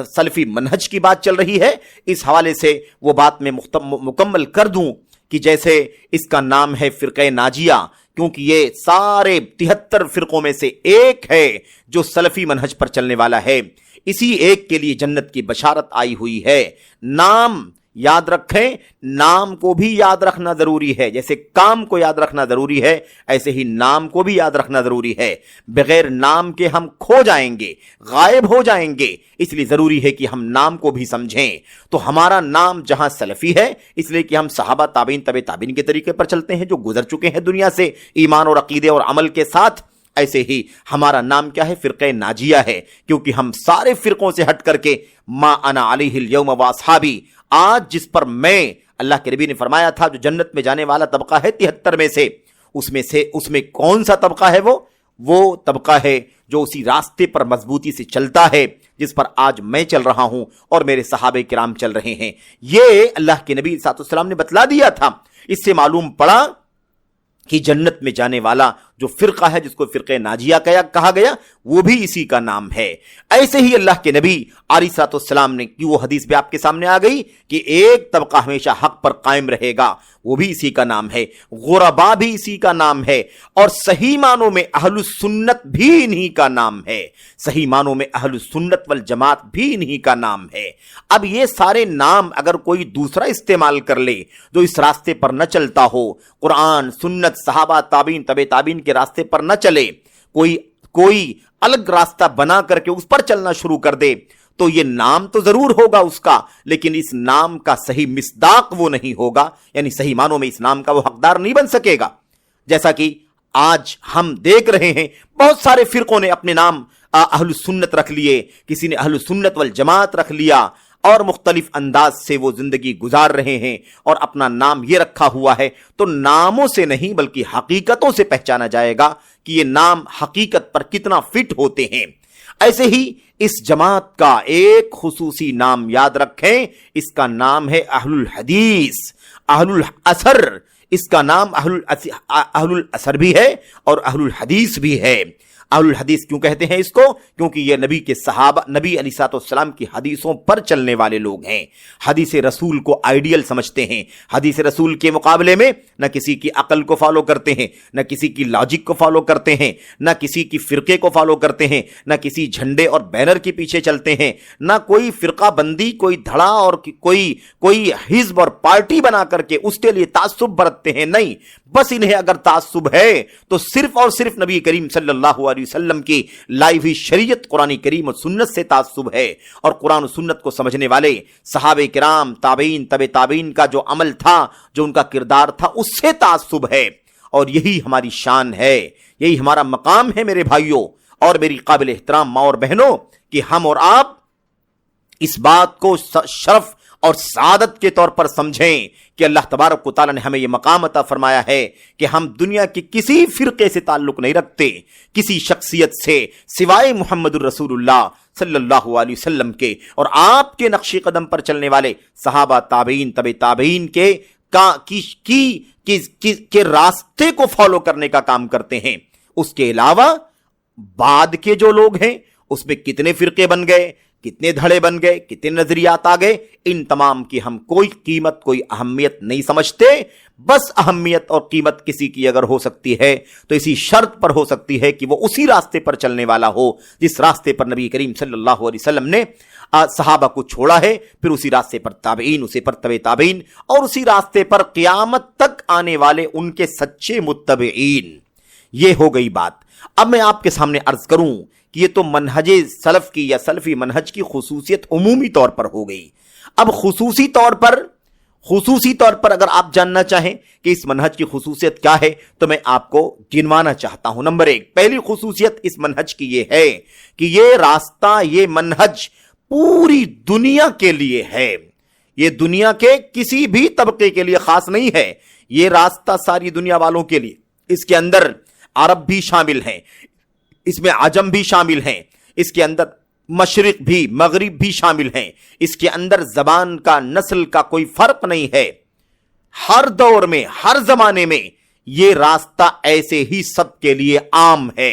سلفی منہج کی بات چل رہی ہے، اس حوالے سے وہ بات میں مکمل کر دوں کہ جیسے اس کا نام ہے فرقہ ناجیہ، کیونکہ یہ سارے 73 فرقوں میں سے ایک ہے جو سلفی منہج پر چلنے والا ہے۔ اسی ایک کے لیے جنت کی بشارت آئی ہوئی ہے۔ نام یاد رکھیں، نام کو بھی یاد رکھنا ضروری ہے، جیسے کام کو یاد رکھنا ضروری ہے، ایسے ہی نام کو بھی یاد رکھنا ضروری ہے۔ بغیر نام کے ہم کھو جائیں گے، غائب ہو جائیں گے، اس لیے ضروری ہے کہ ہم نام کو بھی سمجھیں۔ تو ہمارا نام جہاں سلفی ہے، اس لیے کہ ہم صحابہ، تابعین، تبع تابعین کے طریقے پر چلتے ہیں جو گزر چکے ہیں دنیا سے ایمان اور عقیدے اور عمل کے ساتھ، ایسے ہی ہمارا نام کیا ہے؟ فرقہ ناجیہ ہے، کیونکہ ہم سارے فرقوں سے ہٹ کر کے ما انا علیہ اليوم واصحابی، آج جس پر میں، اللہ کے نبی نے فرمایا تھا جو جنت میں جانے والا طبقہ ہے 73 میں سے اس میں کون سا طبقہ ہے؟ وہ طبقہ ہے جو اسی راستے پر مضبوطی سے چلتا ہے جس پر آج میں چل رہا ہوں اور میرے صحابہ کرام چل رہے ہیں۔ یہ اللہ کے نبی صلی اللہ علیہ وسلم نے بتلا دیا تھا۔ اس سے معلوم پڑا کہ جنت میں جانے والا جو فرقہ ہے جس کو فرقہ ناجیہ کہا گیا وہ بھی اسی کا نام ہے۔ ایسے ہی اللہ کے نبی علیہ الصلوۃ والسلام نے کی وہ حدیث بھی آپ کے سامنے آ گئی کہ ایک طبقہ ہمیشہ حق پر قائم رہے گا، وہ بھی اسی کا نام ہے، غربا بھی اسی کا نام ہے، اور صحیح معنوں میں اہل السنت بھی انہی کا نام ہے، صحیح معنوں میں اہل السنت والجماعت بھی انہی کا نام ہے۔ اب یہ سارے نام اگر کوئی دوسرا استعمال کر لے جو اس راستے پر نہ چلتا ہو، قرآن، سنت، صحابہ، تابعین، تبع تابعین کے راستے پر نہ چلے، کوئی الگ راستہ بنا کر کے اس پر چلنا شروع کر دے، تو یہ نام تو ضرور ہوگا اس کا، لیکن اس نام کا صحیح مصداق وہ نہیں ہوگا، یعنی صحیح معنوں میں اس نام کا وہ حقدار نہیں بن سکے گا۔ جیسا کہ آج ہم دیکھ رہے ہیں بہت سارے فرقوں نے اپنے نام اہل السنت رکھ لیے، کسی نے اہل السنت والجماعت رکھ لیا، اور مختلف انداز سے وہ زندگی گزار رہے ہیں اور اپنا نام یہ رکھا ہوا ہے۔ تو ناموں سے نہیں بلکہ حقیقتوں سے پہچانا جائے گا کہ یہ نام حقیقت پر کتنا فٹ ہوتے ہیں۔ ایسے ہی اس جماعت کا ایک خصوصی نام یاد رکھیں، اس کا نام ہے اہل الحدیث، اہل الاثر۔ اس کا نام اہل الاثر بھی ہے اور اہل الحدیث بھی ہے۔ اہل الحدیث کیوں کہتے ہیں اس کو؟ کیونکہ یہ نبی کے صحابہ، نبی علیہ الصلوۃ والسلام کی حدیثوں پر چلنے والے لوگ ہیں، حدیث رسول کو آئیڈیل سمجھتے ہیں، حدیث رسول کے مقابلے میں نہ کسی کی عقل کو فالو کرتے ہیں، نہ کسی کی لاجک کو فالو کرتے ہیں، نہ کسی کی فرقے کو فالو کرتے ہیں، نہ کسی جھنڈے اور بینر کے پیچھے چلتے ہیں، نہ کوئی فرقہ بندی، کوئی دھڑا اور کوئی حزب اور پارٹی بنا کر کے اس کے لیے تعصب برتتے ہیں۔ نہیں، بس انہیں اگر تعصب ہے تو صرف اور صرف نبی کریم صلی اللہ علیہ وسلم کی لائی ہوئی شریعت قرآن کریم اور سنت سے تعصب ہے، اور قرآن و سنت کو سمجھنے والے صحابہ کرام، تابعین، تبع تابعین کا جو عمل تھا، جو ان کا کردار تھا، اس سے تعصب ہے۔ اور یہی ہماری شان ہے، یہی ہمارا مقام ہے میرے بھائیوں اور میری قابل احترام ماں اور بہنوں، کہ ہم اور آپ اس بات کو شرف اور سعادت کے طور پر سمجھیں کہ اللہ تبارک و تعالیٰ نے ہمیں یہ مقام عطا فرمایا ہے کہ ہم دنیا کے کسی فرقے سے تعلق نہیں رکھتے، کسی شخصیت سے سوائے محمد الرسول اللہ صلی اللہ علیہ وسلم کے، اور آپ کے نقش قدم پر چلنے والے صحابہ، تابعین، تبع تابعین کے راستے کو فالو کرنے کا کام کرتے ہیں۔ اس کے علاوہ بعد کے جو لوگ ہیں اس میں کتنے فرقے بن گئے، کتنے دھڑے بن گئے، کتنے نظریات آ گئے، ان تمام کی ہم کوئی قیمت، کوئی اہمیت نہیں سمجھتے۔ بس اہمیت اور قیمت کسی کی اگر ہو سکتی ہے تو اسی شرط پر ہو سکتی ہے کہ وہ اسی راستے پر چلنے والا ہو جس راستے پر نبی کریم صلی اللہ علیہ وسلم نے صحابہ کو چھوڑا ہے، پھر اسی راستے پر تابعین، اسی پر تبع تابعین، اور اسی راستے پر قیامت تک آنے والے ان کے سچے متبعین۔ یہ ہو گئی بات۔ اب میں آپ کے سامنے عرض کروں کہ یہ تو منہج سلف کی یا سلفی منہج کی خصوصیت عمومی طور پر ہو گئی۔ اب خصوصی طور پر اگر آپ جاننا چاہیں کہ اس منہج کی خصوصیت کیا ہے تو میں آپ کو گنوانا چاہتا ہوں۔ نمبر 1، پہلی خصوصیت اس منہج کی یہ ہے کہ یہ راستہ، یہ منہج پوری دنیا کے لیے ہے، یہ دنیا کے کسی بھی طبقے کے لیے خاص نہیں ہے، یہ راستہ ساری دنیا والوں کے لیے۔ اس کے اندر عرب بھی شامل ہیں، اس میں عجم بھی شامل ہیں، اس کے اندر مشرق بھی، مغرب بھی شامل ہیں، اس کے اندر زبان کا، نسل کا کوئی فرق نہیں ہے۔ ہر دور میں، ہر زمانے میں یہ راستہ ایسے ہی سب کے لیے عام ہے،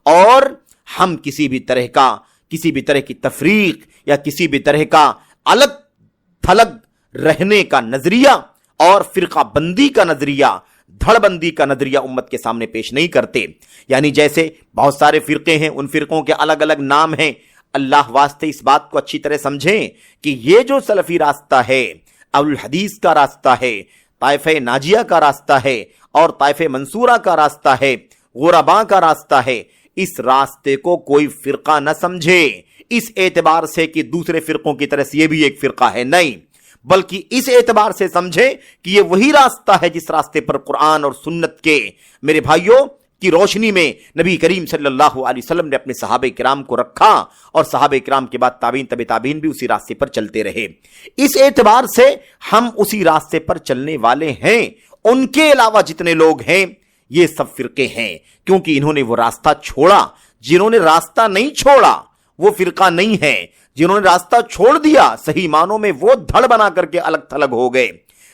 اور ہم کسی بھی طرح کی تفریق یا کسی بھی طرح کا الگ تھلگ رہنے کا نظریہ اور فرقہ بندی کا نظریہ، دھڑ بندی کا نظریہ امت کے سامنے پیش نہیں کرتے۔ یعنی جیسے بہت سارے فرقے ہیں، ان فرقوں کے الگ الگ نام ہیں، اللہ واسطے اس بات کو اچھی طرح سمجھیں کہ یہ جو سلفی راستہ ہے، اہل الحدیث کا راستہ ہے، طائفہ ناجیہ کا راستہ ہے، اور طائفہ منصورہ کا راستہ ہے، غرباء کا راستہ ہے، اس راستے کو کوئی فرقہ نہ سمجھے اس اعتبار سے کہ دوسرے فرقوں کی طرح سے یہ بھی ایک فرقہ ہے، نہیں، بلکہ اس اعتبار سے سمجھے کہ یہ وہی راستہ ہے جس راستے پر قرآن اور سنت کے میرے بھائیوں کی روشنی میں نبی کریم صلی اللہ علیہ وسلم نے اپنے صحابہ کرام کو رکھا، اور صحابہ کرام کے بعد تابعین، تبع تابعین بھی اسی راستے پر چلتے رہے۔ اس اعتبار سے ہم اسی راستے پر چلنے والے ہیں۔ ان کے علاوہ جتنے لوگ ہیں یہ سب فرقے ہیں، کیونکہ انہوں نے وہ راستہ چھوڑا۔ جنہوں نے راستہ نہیں چھوڑا وہ فرقہ نہیں ہے، جنہوں نے راستہ چھوڑ دیا صحیح معنوں میں وہ دھڑ بنا کر کے الگ تھلگ ہو گئے۔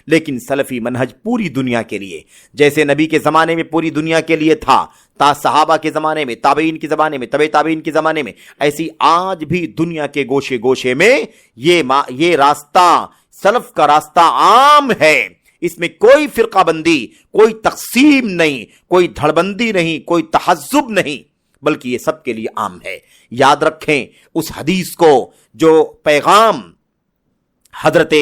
لیکن سلفی منہج پوری دنیا کے لیے، جیسے نبی کے زمانے میں پوری دنیا کے لیے تھا، تا صحابہ کے زمانے میں، تابعین کے زمانے میں، تبع تابعین کے زمانے میں، ایسی آج بھی دنیا کے گوشے گوشے میں یہ راستہ سلف کا راستہ عام ہے۔ اس میں کوئی فرقہ بندی، کوئی تقسیم نہیں، کوئی دھڑ بندی نہیں، کوئی تحزب نہیں، بلکہ یہ سب کے لیے عام ہے۔ یاد رکھیں اس حدیث کو جو پیغام حضرت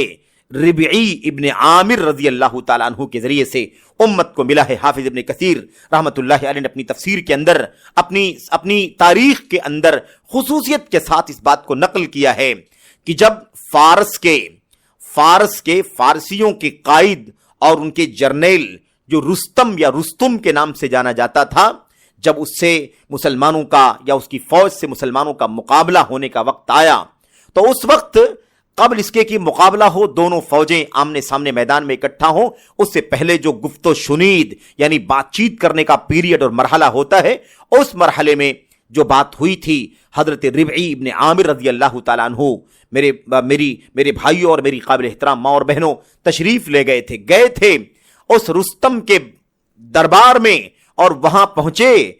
ربعی ابن عامر رضی اللہ تعالیٰ عنہ کے ذریعے سے امت کو ملا ہے۔ حافظ ابن کثیر رحمت اللہ علیہ نے اپنی تفسیر کے اندر، اپنی تاریخ کے اندر خصوصیت کے ساتھ اس بات کو نقل کیا ہے کہ جب فارسیوں کے قائد اور ان کے جرنیل جو رستم یا رستم کے نام سے جانا جاتا تھا، جب اس سے مسلمانوں کا یا اس کی فوج سے مسلمانوں کا مقابلہ ہونے کا وقت آیا، تو اس وقت قبل اس کے کہ مقابلہ ہو، دونوں فوجیں آمنے سامنے میدان میں اکٹھا ہوں، اس سے پہلے جو گفت و شنید یعنی بات چیت کرنے کا پیریڈ اور مرحلہ ہوتا ہے، اس مرحلے میں جو بات ہوئی تھی، حضرت ربعی ابن عامر رضی اللہ تعالیٰ عنہ میرے بھائیوں اور میری قابل احترام ماں اور بہنوں تشریف لے گئے تھے اس رستم کے دربار میں، اور وہاں پہنچے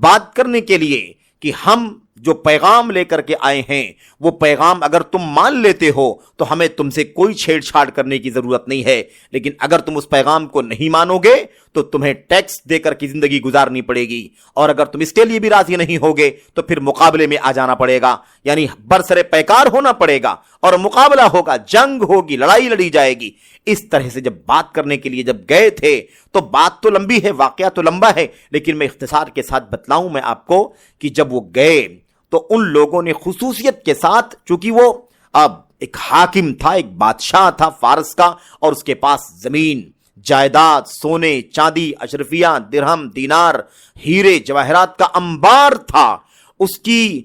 بات کرنے کے لیے کہ ہم جو پیغام لے کر کے آئے ہیں وہ پیغام اگر تم مان لیتے ہو تو ہمیں تم سے کوئی چھیڑ چھاڑ کرنے کی ضرورت نہیں ہے، لیکن اگر تم اس پیغام کو نہیں مانو گے تو تمہیں ٹیکس دے کر کی زندگی گزارنی پڑے گی، اور اگر تم اس کے لیے بھی راضی نہیں ہوگے تو پھر مقابلے میں آ جانا پڑے گا، یعنی برسر پیکار ہونا پڑے گا اور مقابلہ ہوگا، جنگ ہوگی، لڑائی لڑی جائے گی۔ اس طرح سے جب بات کرنے کے لیے جب گئے تھے تو بات تو لمبی ہے، واقعہ تو لمبا ہے، لیکن میں اختصار کے ساتھ بتلاؤں میں آپ کو کہ جب وہ گئے تو ان لوگوں نے خصوصیت کے ساتھ، چونکہ وہ اب ایک حاکم تھا، ایک بادشاہ تھا فارس کا، اور اس کے پاس زمین، جائیداد، سونے چاندی، اشرفیہ، درہم، دینار، ہیرے جواہرات کا انبار تھا۔ اس کی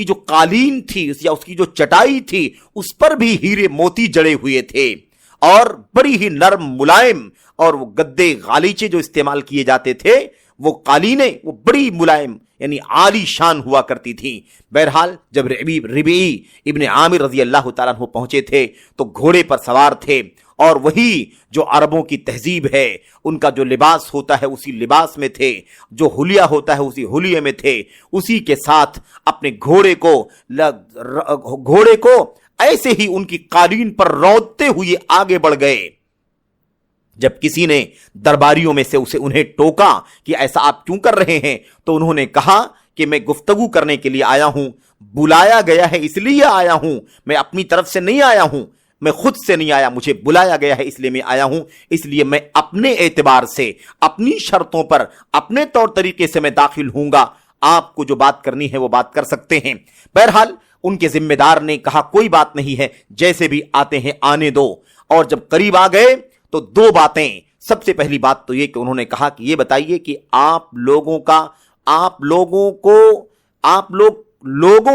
جو قالین تھی یا اس کی جو چٹائی تھی، اس پر بھی ہیرے موتی جڑے ہوئے تھے، اور بڑی ہی نرم ملائم، اور وہ گدے غالیچے جو استعمال کیے جاتے تھے، وہ قالینیں وہ بڑی ملائم یعنی عالی شان ہوا کرتی تھیں۔ بہرحال جب ربعی ابن عامر رضی اللہ تعالیٰ عنہ پہنچے تھے تو گھوڑے پر سوار تھے، اور وہی جو عربوں کی تہذیب ہے، ان کا جو لباس ہوتا ہے اسی لباس میں تھے، جو حلیہ ہوتا ہے اسی حلیے میں تھے، اسی کے ساتھ اپنے گھوڑے کو ایسے ہی ان کی قالین پر رونتے ہوئے آگے بڑھ گئے۔ جب کسی نے درباریوں میں سے انہیں ٹوکا کہ ایسا آپ کیوں کر رہے ہیں، تو انہوں نے کہا کہ میں گفتگو کرنے کے لیے آیا ہوں، بلایا گیا ہے اس لیے آیا ہوں، میں اپنی طرف سے نہیں آیا ہوں، میں خود سے نہیں آیا، مجھے بلایا گیا ہے اس لیے میں آیا ہوں، اس لیے میں اپنے اعتبار سے، اپنی شرطوں پر، اپنے طور طریقے سے میں داخل ہوں گا، آپ کو جو بات کرنی ہے وہ بات کر سکتے ہیں۔ بہرحال ان کے ذمہ دار نے کہا کوئی بات نہیں ہے، جیسے بھی آتے ہیں آنے دو، اور جب قریب آ گئے تو دو باتیں۔ سب سے پہلی بات تو یہ کہ انہوں نے کہا کہ یہ بتائیے کہ آپ لوگوں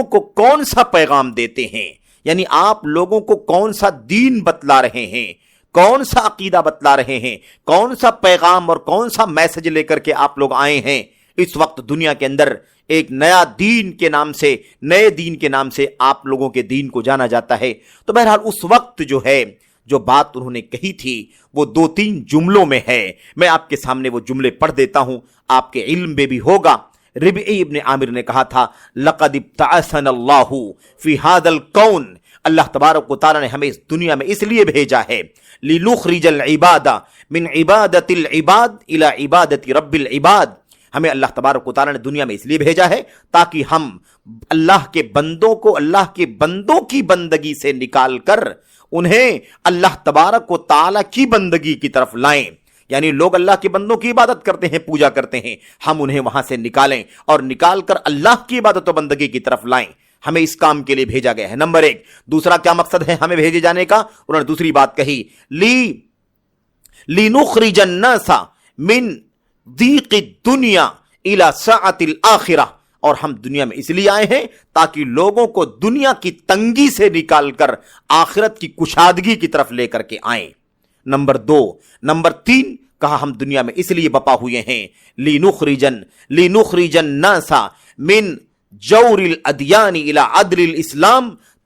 کو کون سا پیغام دیتے ہیں، یعنی آپ لوگوں کو کون سا دین بتلا رہے ہیں، کون سا عقیدہ بتلا رہے ہیں، کون سا پیغام اور کون سا میسج لے کر کے آپ لوگ آئے ہیں۔ اس وقت دنیا کے اندر ایک نئے دین کے نام سے آپ لوگوں کے دین کو جانا جاتا ہے۔ تو بہرحال اس وقت جو بات انہوں نے کہی تھی وہ 2-3 جملوں میں ہے، میں آپ کے سامنے وہ جملے پڑھ دیتا ہوں، آپ کے علم میں بھی ہوگا۔ ربعی ابن عامر نے کہا تھا، لقد ابتعثنا اللہ فی ھذا الکون، اللہ تبارک و تعالیٰ نے ہمیں اس دنیا میں اس لیے بھیجا ہے، لنخرج العباد من عبادت العباد الی عبادت رب العباد، ہمیں اللہ تبارک و تعالیٰ نے دنیا میں اس لیے بھیجا ہے تاکہ ہم اللہ کے بندوں کی بندگی سے نکال کر انہیں اللہ تبارک و تعالیٰ کی بندگی کی طرف لائیں، یعنی لوگ اللہ کے بندوں کی عبادت کرتے ہیں، پوجا کرتے ہیں، ہم انہیں وہاں سے نکالیں اور نکال کر اللہ کی عبادت و بندگی کی طرف لائیں، ہمیں اس کام کے لیے بھیجا گیا ہے۔ نمبر 1۔ دوسرا کیا مقصد ہے ہمیں بھیجے جانے کا؟ انہوں نے دوسری بات کہی، لِنُخْرِجَ النَّاسَ مِنْ ضِيقِ الدُّنْيَا إِلَى سَعَةِ الْآخِرَةِ، اور ہم دنیا میں اس لیے آئے ہیں تاکہ لوگوں کو دنیا کی تنگی سے نکال کر آخرت کی کشادگی کی طرف لے کر کے آئیں۔ نمبر 3 کہا ہم دنیا میں اس لیے بپا ہوئے ہیں، لِنُخْرِجَ النَّاسَ مِنْ جَوْرِ الْأَدْيَانِ إِلَى عَدْلِ الْإِسْلام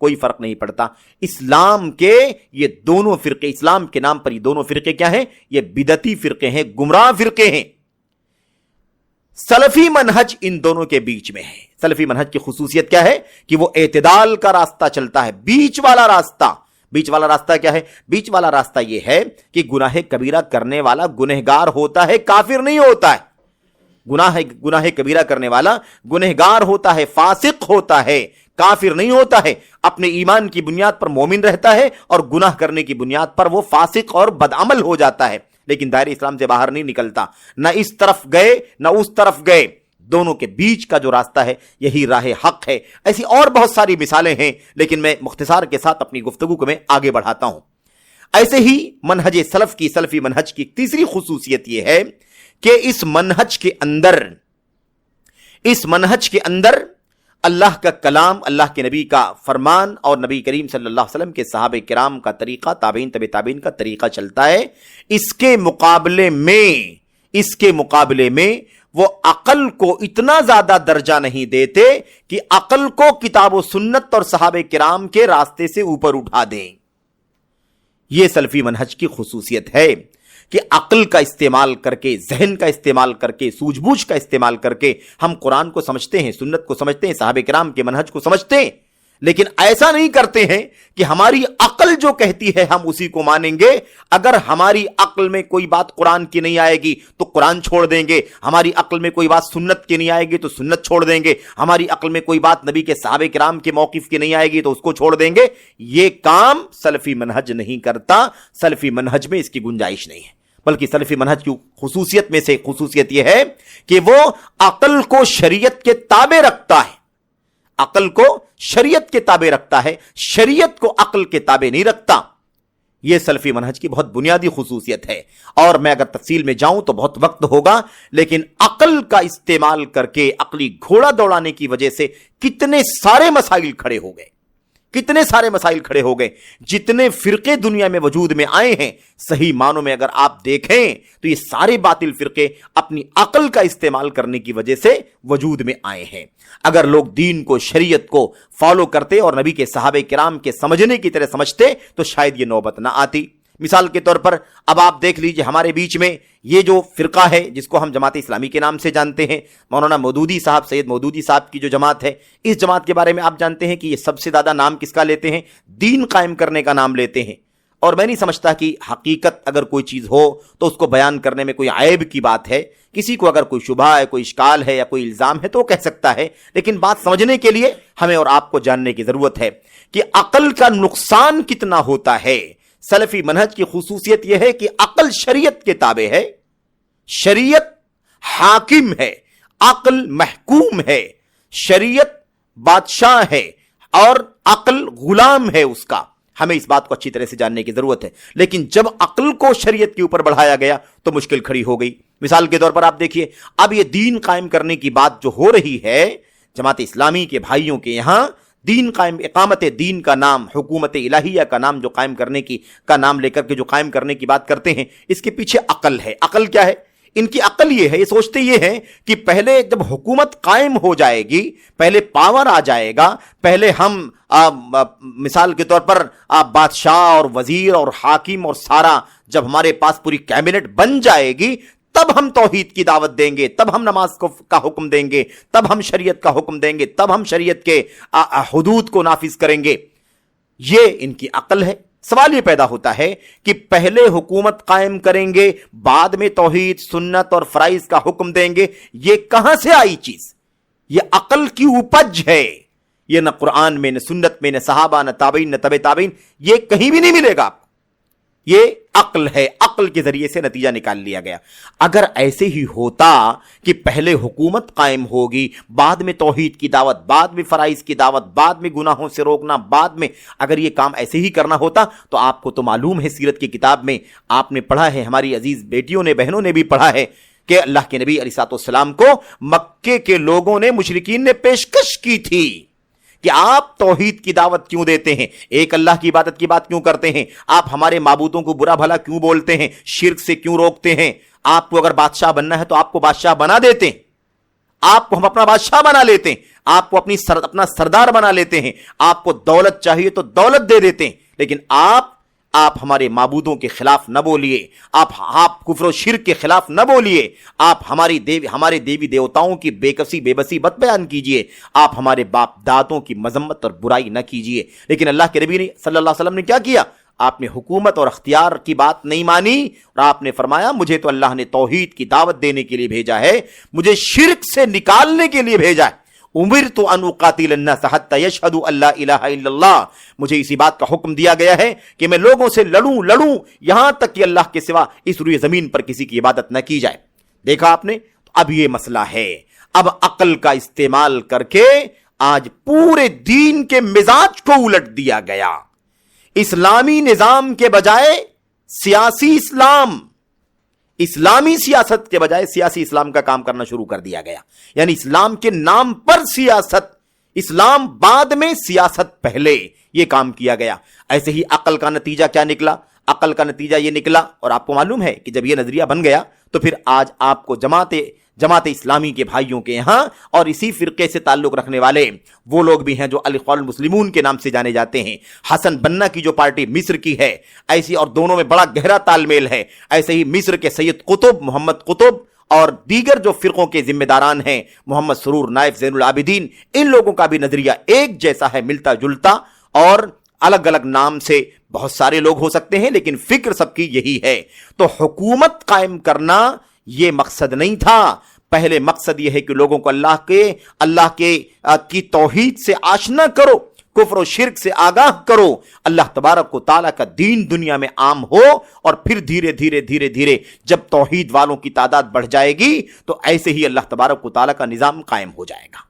کوئی فرق نہیں پڑتا. اسلام کے یہ دونوں فرقے، اسلام کے نام پر یہ دونوں فرقے کیا ہیں؟ یہ بدعتی فرقے ہیں، گمراہ فرقے ہیں. سلفی منہج ان دونوں کے بیچ میں ہے. سلفی منہج کی خصوصیت کیا ہے؟ کہ وہ اعتدال کا راستہ چلتا ہے، بیچ والا راستہ. بیچ والا راستہ کیا ہے؟ بیچ والا راستہ یہ ہے کہ گناہ کبیرہ کرنے والا گنہگار ہوتا ہے، کافر نہیں ہوتا ہے. گناہ کبیرہ کرنے والا گنہگار ہوتا ہے، فاسق ہوتا ہے، کافر نہیں ہوتا ہے. اپنے ایمان کی بنیاد پر مومن رہتا ہے اور گناہ کرنے کی بنیاد پر وہ فاسق اور بدعمل ہو جاتا ہے، لیکن دائرہ اسلام سے باہر نہیں نکلتا. نہ اس طرف گئے نہ اس طرف گئے، دونوں کے بیچ کا جو راستہ ہے یہی راہ حق ہے. ایسی اور بہت ساری مثالیں ہیں، لیکن میں مختصار کے ساتھ اپنی گفتگو کو میں آگے بڑھاتا ہوں. ایسے ہی منہج سلفی منہج کی تیسری خصوصیت یہ ہے کہ اس منہج کے اندر اللہ کا کلام، اللہ کے نبی کا فرمان اور نبی کریم صلی اللہ علیہ وسلم کے صحابہ کرام کا طریقہ، تابعین تبع تابعین کا طریقہ چلتا ہے. اس کے مقابلے میں وہ عقل کو اتنا زیادہ درجہ نہیں دیتے کہ عقل کو کتاب و سنت اور صحابہ کرام کے راستے سے اوپر اٹھا دیں. یہ سلفی منہج کی خصوصیت ہے کہ عقل کا استعمال کر کے، ذہن کا استعمال کر کے، سوجھ بوجھ کا استعمال کر کے ہم قرآن کو سمجھتے ہیں، سنت کو سمجھتے ہیں، صحابہ کرام کے منہج کو سمجھتے ہیں، لیکن ایسا نہیں کرتے ہیں کہ ہماری عقل جو کہتی ہے ہم اسی کو مانیں گے. اگر ہماری عقل میں کوئی بات قرآن کی نہیں آئے گی تو قرآن چھوڑ دیں گے، ہماری عقل میں کوئی بات سنت کی نہیں آئے گی تو سنت چھوڑ دیں گے، ہماری عقل میں کوئی بات نبی کے صحابہ کرام کے موقف کی نہیں آئے گی تو اس کو چھوڑ دیں گے. یہ کام سلفی منہج نہیں کرتا. سلفی منہج میں اس کی گنجائش نہیں ہے، بلکہ سلفی منہج کی خصوصیت میں سے خصوصیت یہ ہے کہ وہ عقل کو شریعت کے تابع رکھتا ہے. عقل کو شریعت کے تابع رکھتا ہے، شریعت کو عقل کے تابع نہیں رکھتا. یہ سلفی منہج کی بہت بنیادی خصوصیت ہے، اور میں اگر تفصیل میں جاؤں تو بہت وقت ہوگا، لیکن عقل کا استعمال کر کے عقلی گھوڑا دوڑانے کی وجہ سے کتنے سارے مسائل کھڑے ہو گئے. جتنے فرقے دنیا میں وجود میں آئے ہیں، صحیح معنوں میں اگر آپ دیکھیں تو یہ سارے باطل فرقے اپنی عقل کا استعمال کرنے کی وجہ سے وجود میں آئے ہیں. اگر لوگ دین کو، شریعت کو فالو کرتے اور نبی کے صحابہ کرام کے سمجھنے کی طرح سمجھتے تو شاید یہ نوبت نہ آتی. مثال کے طور پر اب آپ دیکھ لیجئے، ہمارے بیچ میں یہ جو فرقہ ہے جس کو ہم جماعت اسلامی کے نام سے جانتے ہیں، مولانا مودودی صاحب، سید مودودی صاحب کی جو جماعت ہے، اس جماعت کے بارے میں آپ جانتے ہیں کہ یہ سب سے زیادہ نام کس کا لیتے ہیں؟ دین قائم کرنے کا نام لیتے ہیں. اور میں نہیں سمجھتا کہ حقیقت اگر کوئی چیز ہو تو اس کو بیان کرنے میں کوئی عیب کی بات ہے. کسی کو اگر کوئی شبہ ہے، کوئی اشکال ہے یا کوئی الزام ہے تو وہ کہہ سکتا ہے، لیکن بات سمجھنے کے لیے ہمیں اور آپ کو جاننے کی ضرورت ہے کہ عقل کا نقصان کتنا ہوتا ہے. سلفی منہج کی خصوصیت یہ ہے کہ عقل شریعت کے تابع ہے، شریعت حاکم ہے، عقل محکوم ہے، شریعت بادشاہ ہے اور عقل غلام ہے اس کا. ہمیں اس بات کو اچھی طرح سے جاننے کی ضرورت ہے. لیکن جب عقل کو شریعت کے اوپر بڑھایا گیا تو مشکل کھڑی ہو گئی. مثال کے طور پر آپ دیکھیے، اب یہ دین قائم کرنے کی بات جو ہو رہی ہے جماعت اسلامی کے بھائیوں کے یہاں، دین قائم، اقامت دین کا نام، حکومت الہیہ کا نام جو قائم کرنے کی کا نام لے کر کے جو قائم کرنے کی بات کرتے ہیں، اس کے پیچھے عقل ہے. عقل کیا ہے؟ ان کی عقل یہ ہے، یہ سوچتے یہ ہیں کہ پہلے جب حکومت قائم ہو جائے گی، پہلے پاور آ جائے گا، پہلے ہم مثال کے طور پر بادشاہ اور وزیر اور حاکم اور سارا جب ہمارے پاس پوری کیبنٹ بن جائے گی تب ہم توحید کی دعوت دیں گے، تب ہم نماز کا حکم دیں گے، تب ہم شریعت کا حکم دیں گے، تب ہم شریعت کے حدود کو نافذ کریں گے. یہ ان کی عقل ہے. سوال یہ پیدا ہوتا ہے کہ پہلے حکومت قائم کریں گے، بعد میں توحید، سنت اور فرائض کا حکم دیں گے. یہ کہاں سے آئی چیز؟ یہ عقل کی اپج ہے. یہ نہ قرآن میں، نہ سنت میں، نہ صحابہ، نہ تابعین، نہ تبع تابعین، یہ کہیں بھی نہیں ملے گا آپ کو. یہ عقل ہے، عقل کے ذریعے سے نتیجہ نکال لیا گیا. اگر ایسے ہی ہوتا کہ پہلے حکومت قائم ہوگی، بعد میں توحید کی دعوت، بعد میں فرائض کی دعوت، بعد میں گناہوں سے روکنا، بعد میں اگر یہ کام ایسے ہی کرنا ہوتا تو آپ کو تو معلوم ہے، سیرت کی کتاب میں آپ نے پڑھا ہے، ہماری عزیز بیٹیوں نے، بہنوں نے بھی پڑھا ہے کہ اللہ کے نبی علیہ السلام کو مکے کے لوگوں نے، مشرکین نے پیشکش کی تھی کہ آپ توحید کی دعوت کیوں دیتے ہیں، ایک اللہ کی عبادت کی بات کیوں کرتے ہیں، آپ ہمارے معبودوں کو برا بھلا کیوں بولتے ہیں، شرک سے کیوں روکتے ہیں، آپ کو اگر بادشاہ بننا ہے تو آپ کو بادشاہ بنا دیتے ہیں، آپ کو ہم اپنا بادشاہ بنا لیتے ہیں. آپ کو اپنا سردار بنا لیتے ہیں، آپ کو دولت چاہیے تو دولت دے دیتے ہیں، لیکن آپ ہمارے معبودوں کے خلاف نہ بولیے، آپ کفر و شرک کے خلاف نہ بولیے، آپ ہمارے دیوی دیوتاؤں کی بے بسی مت بیان کیجئے، آپ ہمارے باپ دادوں کی مذمت اور برائی نہ کیجئے۔ لیکن اللہ کے نبی صلی اللہ علیہ وسلم نے کیا کیا؟ آپ نے حکومت اور اختیار کی بات نہیں مانی، اور آپ نے فرمایا مجھے تو اللہ نے توحید کی دعوت دینے کے لیے بھیجا ہے، مجھے شرک سے نکالنے کے لیے بھیجا ہے۔ امرت ان اقاتل الناس حتی یشہدوا ان لا الہ الا اللہ، مجھے اسی بات کا حکم دیا گیا ہے کہ میں لوگوں سے لڑوں یہاں تک کہ اللہ کے سوا اس روئے زمین پر کسی کی عبادت نہ کی جائے۔ دیکھا آپ نے؟ تو اب یہ مسئلہ ہے، اب عقل کا استعمال کر کے آج پورے دین کے مزاج کو الٹ دیا گیا۔ اسلامی نظام کے بجائے سیاسی اسلام، اسلامی سیاست کے بجائے سیاسی اسلام کا کام کرنا شروع کر دیا گیا، یعنی اسلام کے نام پر سیاست، اسلام بعد میں سیاست پہلے، یہ کام کیا گیا۔ ایسے ہی عقل کا نتیجہ کیا نکلا؟ عقل کا نتیجہ یہ نکلا، اور آپ کو معلوم ہے کہ جب یہ نظریہ بن گیا تو پھر آج آپ کو جماعت اسلامی کے بھائیوں کے یہاں اور اسی فرقے سے تعلق رکھنے والے وہ لوگ بھی ہیں جو الاخوان المسلمون کے نام سے جانے جاتے ہیں۔ حسن بنا کی جو پارٹی مصر کی ہے ایسی، اور دونوں میں بڑا گہرا تال میل ہے، ایسے ہی مصر کے سید قطب، محمد قطب اور دیگر جو فرقوں کے ذمہ داران ہیں، محمد سرور، نائف زین العابدین، ان لوگوں کا بھی نظریہ ایک جیسا ہے، ملتا جلتا، اور الگ الگ نام سے بہت سارے لوگ ہو سکتے ہیں لیکن فکر سب کی یہی ہے۔ تو حکومت قائم کرنا یہ مقصد نہیں تھا، پہلے مقصد یہ ہے کہ لوگوں کو اللہ کی توحید سے آشنا کرو، کفر و شرک سے آگاہ کرو، اللہ تبارک و تعالیٰ کا دین دنیا میں عام ہو، اور پھر دھیرے دھیرے جب توحید والوں کی تعداد بڑھ جائے گی تو ایسے ہی اللہ تبارک و تعالیٰ کا نظام قائم ہو جائے گا۔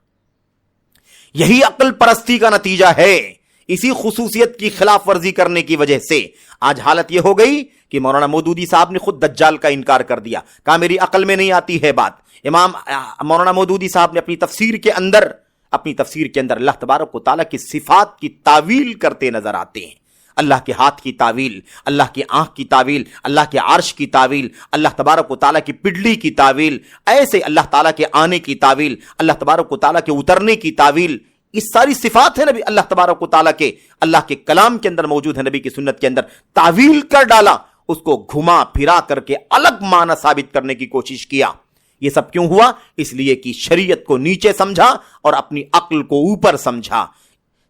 یہی عقل پرستی کا نتیجہ ہے۔ اسی خصوصیت کی خلاف ورزی کرنے کی وجہ سے آج حالت یہ ہو گئی کہ مولانا مودودی صاحب نے خود دجال کا انکار کر دیا، کہا میری عقل میں نہیں آتی ہے بات۔ امام مولانا مودودی صاحب نے اپنی تفسیر کے اندر اللہ تبارک و تعالیٰ کی صفات کی تعویل کرتے نظر آتے ہیں۔ اللہ کے ہاتھ کی تعویل، اللہ کی آنکھ کی تعویل، اللہ کے عرش کی تعویل، اللہ تبارک و تعالیٰ کی پڈلی کی تعویل، ایسے اللہ تعالیٰ کے آنے کی تعویل، اللہ تبارک و تعالیٰ کے اترنے کی تعویل، یہ ساری صفات ہیں نبی اللہ تبارک و تعالیٰ کے، اللہ کے کلام کے اندر موجود ہے، نبی کی سنت کے اندر تعویل کر ڈالا، اس کو گھما پھرا کر کے الگ معنی ثابت کرنے کی کوشش کیا۔ یہ سب کیوں ہوا؟ اس لیے کہ شریعت کو نیچے سمجھا اور اپنی عقل کو اوپر سمجھا۔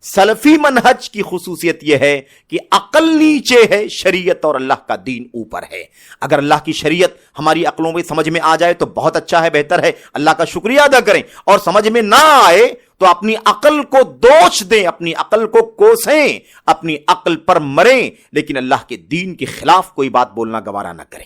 سلفی منہج کی خصوصیت یہ ہے کہ عقل نیچے ہے، شریعت اور اللہ کا دین اوپر ہے۔ اگر اللہ کی شریعت ہماری عقلوں میں سمجھ میں آ جائے تو بہت اچھا ہے، بہتر ہے، اللہ کا شکریہ ادا کریں، اور سمجھ میں نہ آئے تو اپنی عقل کو دوش دیں، اپنی عقل کو کوسیں، اپنی عقل پر مریں، لیکن اللہ کے دین کے خلاف کوئی بات بولنا گوارا نہ کریں۔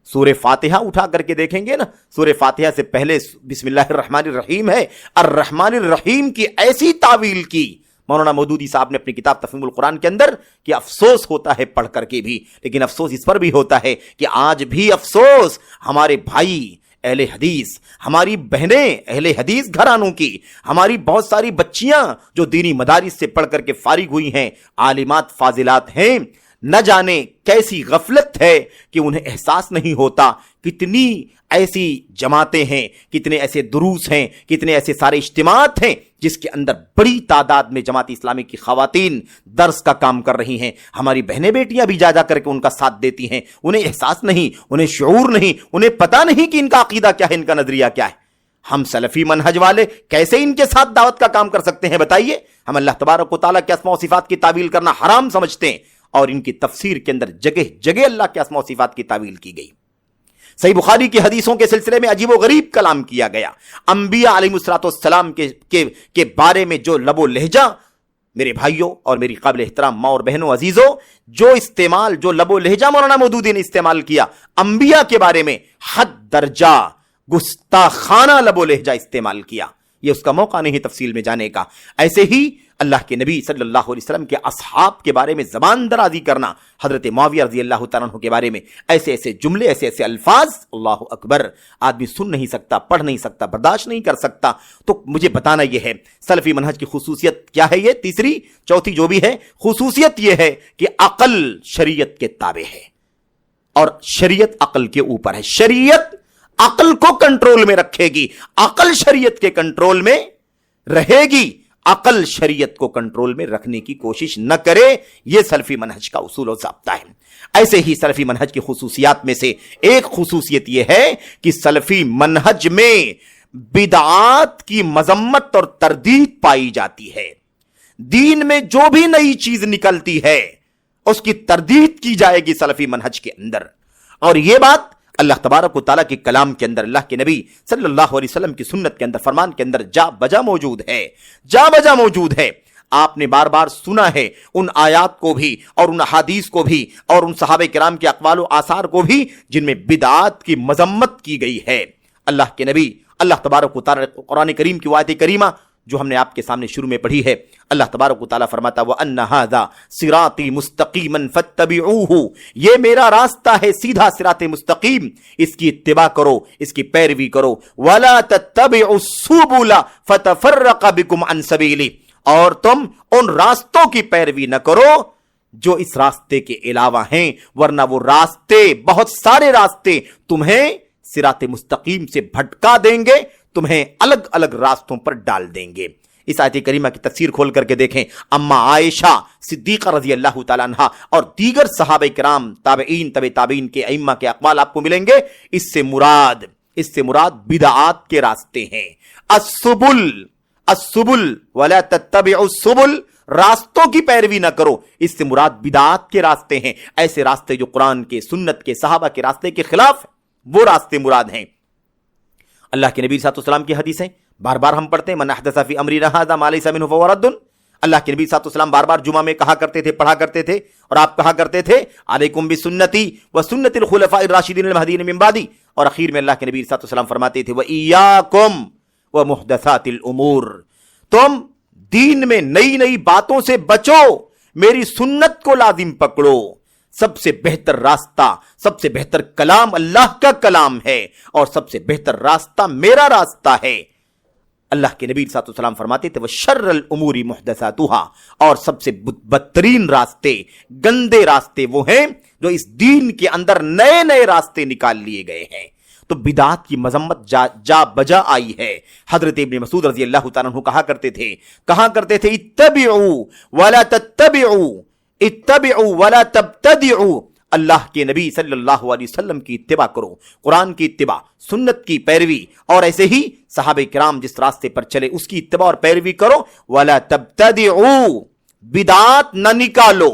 سورہ فاتحہ اٹھا کر کے دیکھیں گے نا، سورہ فاتحہ سے پہلے بسم اللہ الرحمن الرحیم ہے، الرحمن الرحیم کی ایسی تعویل کی مولانا مودودی صاحب نے اپنی کتاب تفہیم القرآن کے اندر کہ افسوس ہوتا ہے پڑھ کر کے بھی، لیکن افسوس اس پر بھی ہوتا ہے کہ آج بھی افسوس ہمارے بھائی اہل حدیث، ہماری بہنیں اہل حدیث گھرانوں کی، ہماری بہت ساری بچیاں جو دینی مدارس سے پڑھ کر کے فارغ ہوئی ہیں، عالمات فاضلات ہیں، نہ جانے کیسی غفلت ہے کہ انہیں احساس نہیں ہوتا کتنی ایسی جماعتیں ہیں، کتنے ایسے دروس ہیں، کتنے ایسے سارے اجتماعات ہیں جس کے اندر بڑی تعداد میں جماعت اسلامی کی خواتین درس کا کام کر رہی ہیں۔ ہماری بہنیں بیٹیاں بھی جا کر کے ان کا ساتھ دیتی ہیں، انہیں احساس نہیں، انہیں شعور نہیں، انہیں پتہ نہیں کہ ان کا عقیدہ کیا ہے، ان کا نظریہ کیا ہے۔ ہم سلفی منہج والے کیسے ان کے ساتھ دعوت کا کام کر سکتے ہیں بتائیے؟ ہم اللہ تبارک و تعالیٰ کے اسماء و صفات کی تعویل کرنا حرام سمجھتے ہیں، اور ان کی تفسیر کے اندر جگہ جگہ اللہ کے اسماء و صفات کی تعویل کی گئی۔ صحیح بخاری کی حدیثوں کے سلسلے میں عجیب و غریب کلام کیا گیا۔ انبیاء علیہ السلام کے بارے میں جو لب و لہجہ، میرے بھائیوں اور میری قابل احترام ماں اور بہنوں عزیزوں، جو لب و لہجہ مولانا مودودی نے استعمال کیا انبیاء کے بارے میں، حد درجہ گستاخانہ لب و لہجہ استعمال کیا، یہ اس کا موقع نہیں تفصیل میں جانے کا۔ ایسے ہی اللہ کے نبی صلی اللہ علیہ وسلم کے اصحاب کے بارے میں زبان درازی کرنا، حضرت معاویہ رضی اللہ تعالیٰ عنہ کے بارے میں ایسے ایسے جملے، ایسے ایسے الفاظ، اللہ اکبر، آدمی سن نہیں سکتا، پڑھ نہیں سکتا، برداشت نہیں کر سکتا۔ تو مجھے بتانا یہ ہے سلفی منہج کی خصوصیت کیا ہے، یہ تیسری چوتھی جو بھی ہے خصوصیت یہ ہے کہ عقل شریعت کے تابع ہے اور شریعت عقل کے اوپر ہے۔ شریعت عقل کو کنٹرول میں رکھے گی، عقل شریعت کے کنٹرول میں رہے گی عقل شریعت کو کنٹرول میں رکھنے کی کوشش نہ کرے. یہ سلفی منہج کا اصول و ضابطہ ہے. ایسے ہی سلفی منہج کی خصوصیات میں سے ایک خصوصیت یہ ہے کہ سلفی منہج میں بدعات کی مذمت اور تردید پائی جاتی ہے. دین میں جو بھی نئی چیز نکلتی ہے اس کی تردید کی جائے گی سلفی منہج کے اندر. اور یہ بات اللہ تبارک و تعالیٰ کے کلام کے اندر، اللہ کے نبی صلی اللہ علیہ وسلم کی سنت کے اندر، فرمان کے اندر جا بجا موجود ہے. آپ نے بار بار سنا ہے ان آیات کو بھی اور ان احادیث کو بھی اور ان صحابہ کرام کے اقوال و آثار کو بھی جن میں بدعات کی مذمت کی گئی ہے. اللہ کے نبی، اللہ تبارک و تعالیٰ قرآن کریم کی آیت کریمہ جو ہم نے آپ کے سامنے شروع میں پڑھی ہے، اللہ تبارک و تعالیٰ فرماتا وَأَنَّ هَذَا صِرَاطِي مُسْتَقِيمًا فَاتَّبِعُوهُ، یہ میرا راستہ ہے سیدھا صراط مستقیم، اس کی اتباع کرو، اس کی پیروی کرو. وَلَا تَتَّبِعُوا السُّبُلَ فَتَفَرَّقَ بِكُمْ عَنْ سَبِيلِهِ، اور تم ان راستوں کی پیروی نہ کرو جو اس راستے کے علاوہ ہیں، ورنہ وہ راستے، بہت سارے راستے تمہیں صراط مستقیم سے بھٹکا دیں گے، تمہیں الگ الگ راستوں پر ڈال دیں گے. اس آیت کریمہ کی تفسیر کھول کر کے دیکھیں. اما عائشہ صدیقہ رضی اللہ تعالیٰ عنہ اور دیگر صحابہ کرام، تابعین، تبع تابعین کے ائمہ کے اقوال آپ کو ملیں گے. اس سے مراد بدعات کے راستے ہیں. السبل ولا تتبعوا السبل، راستوں کی پیروی نہ کرو، اس سے مراد بدعات کے راستے ہیں. ایسے راستے جو قرآن کے، سنت کے، صحابہ کے راستے کے خلاف، وہ راستے مراد ہیں. اللہ کے نبی صلی اللہ علیہ وسلم کی حدیثیں بار بار ہم پڑھتے ہیں، من احدث فی امرنا ھذا ما لیس منہ فہو رد. اللہ کے نبی صلی اللہ علیہ وسلم بار بار جمعہ میں کہا کرتے تھے، پڑھا کرتے تھے، اور آپ کہا کرتے تھے علیکم بسنتی وسنت الخلفاء الراشدین المہدیین من بعدی. اور اخیر میں اللہ کے نبی صلی اللہ علیہ وسلم فرماتے تھے وایاکم ومحدثات الامور، تم دین میں نئی نئی باتوں سے بچو، میری سنت کو لازم پکڑو. سب سے بہتر راستہ، سب سے بہتر کلام اللہ کا کلام ہے، اور سب سے بہتر راستہ میرا راستہ ہے. اللہ کے نبی صلی اللہ علیہ وسلم فرماتے تھے وشر الامور محدثاتها، اور سب سے بدترین راستے، گندے راستے وہ ہیں جو اس دین کے اندر نئے نئے راستے نکال لیے گئے ہیں. تو بدعات کی مذمت جا بجا آئی ہے. حضرت ابن مسعود رضی اللہ تعالیٰ عنہ کہا کرتے تھے اتبعوا ولا تتبعوا، اتبعوا ولا تبتدعوا، اللہ کے نبی صلی اللہ علیہ وسلم کی اتباع کرو، قرآن کی اتباع، سنت کی پیروی، اور ایسے ہی صحابہ کرام جس راستے پر چلے اس کی اتباع اور پیروی کرو. ولا تبتدعوا، بدعات نہ نکالو،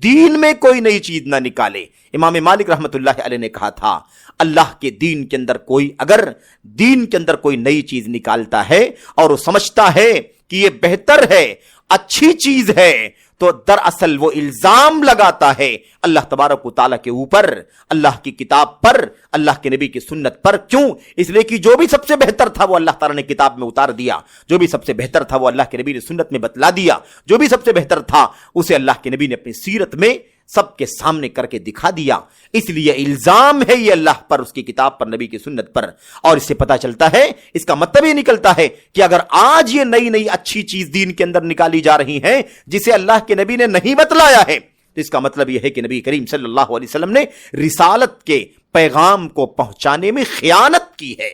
دین میں کوئی نئی چیز نہ نکالے. امام مالک رحمت اللہ علیہ نے کہا تھا اللہ کے دین کے اندر اگر دین کے اندر کوئی نئی چیز نکالتا ہے اور وہ سمجھتا ہے کہ یہ بہتر ہے، اچھی چیز ہے، تو دراصل وہ الزام لگاتا ہے اللہ تبارک و تعالیٰ کے اوپر، اللہ کی کتاب پر، اللہ کے نبی کی سنت پر. کیوں؟ اس لیے کہ جو بھی سب سے بہتر تھا وہ اللہ تعالیٰ نے کتاب میں اتار دیا، جو بھی سب سے بہتر تھا وہ اللہ کے نبی نے سنت میں بتلا دیا، جو بھی سب سے بہتر تھا اسے اللہ کے نبی نے اپنی سیرت میں سب کے سامنے کر کے دکھا دیا. اس لیے الزام ہے یہ اللہ پر، اس کی کتاب پر، نبی کی سنت پر. اور اس سے پتہ چلتا ہے، اس کا مطلب یہ نکلتا ہے کہ اگر آج یہ نئی نئی اچھی چیز دین کے اندر نکالی جا رہی ہیں جسے اللہ کے نبی نے نہیں بتلایا ہے، تو اس کا مطلب یہ ہے کہ نبی کریم صلی اللہ علیہ وسلم نے رسالت کے پیغام کو پہنچانے میں خیانت کی ہے.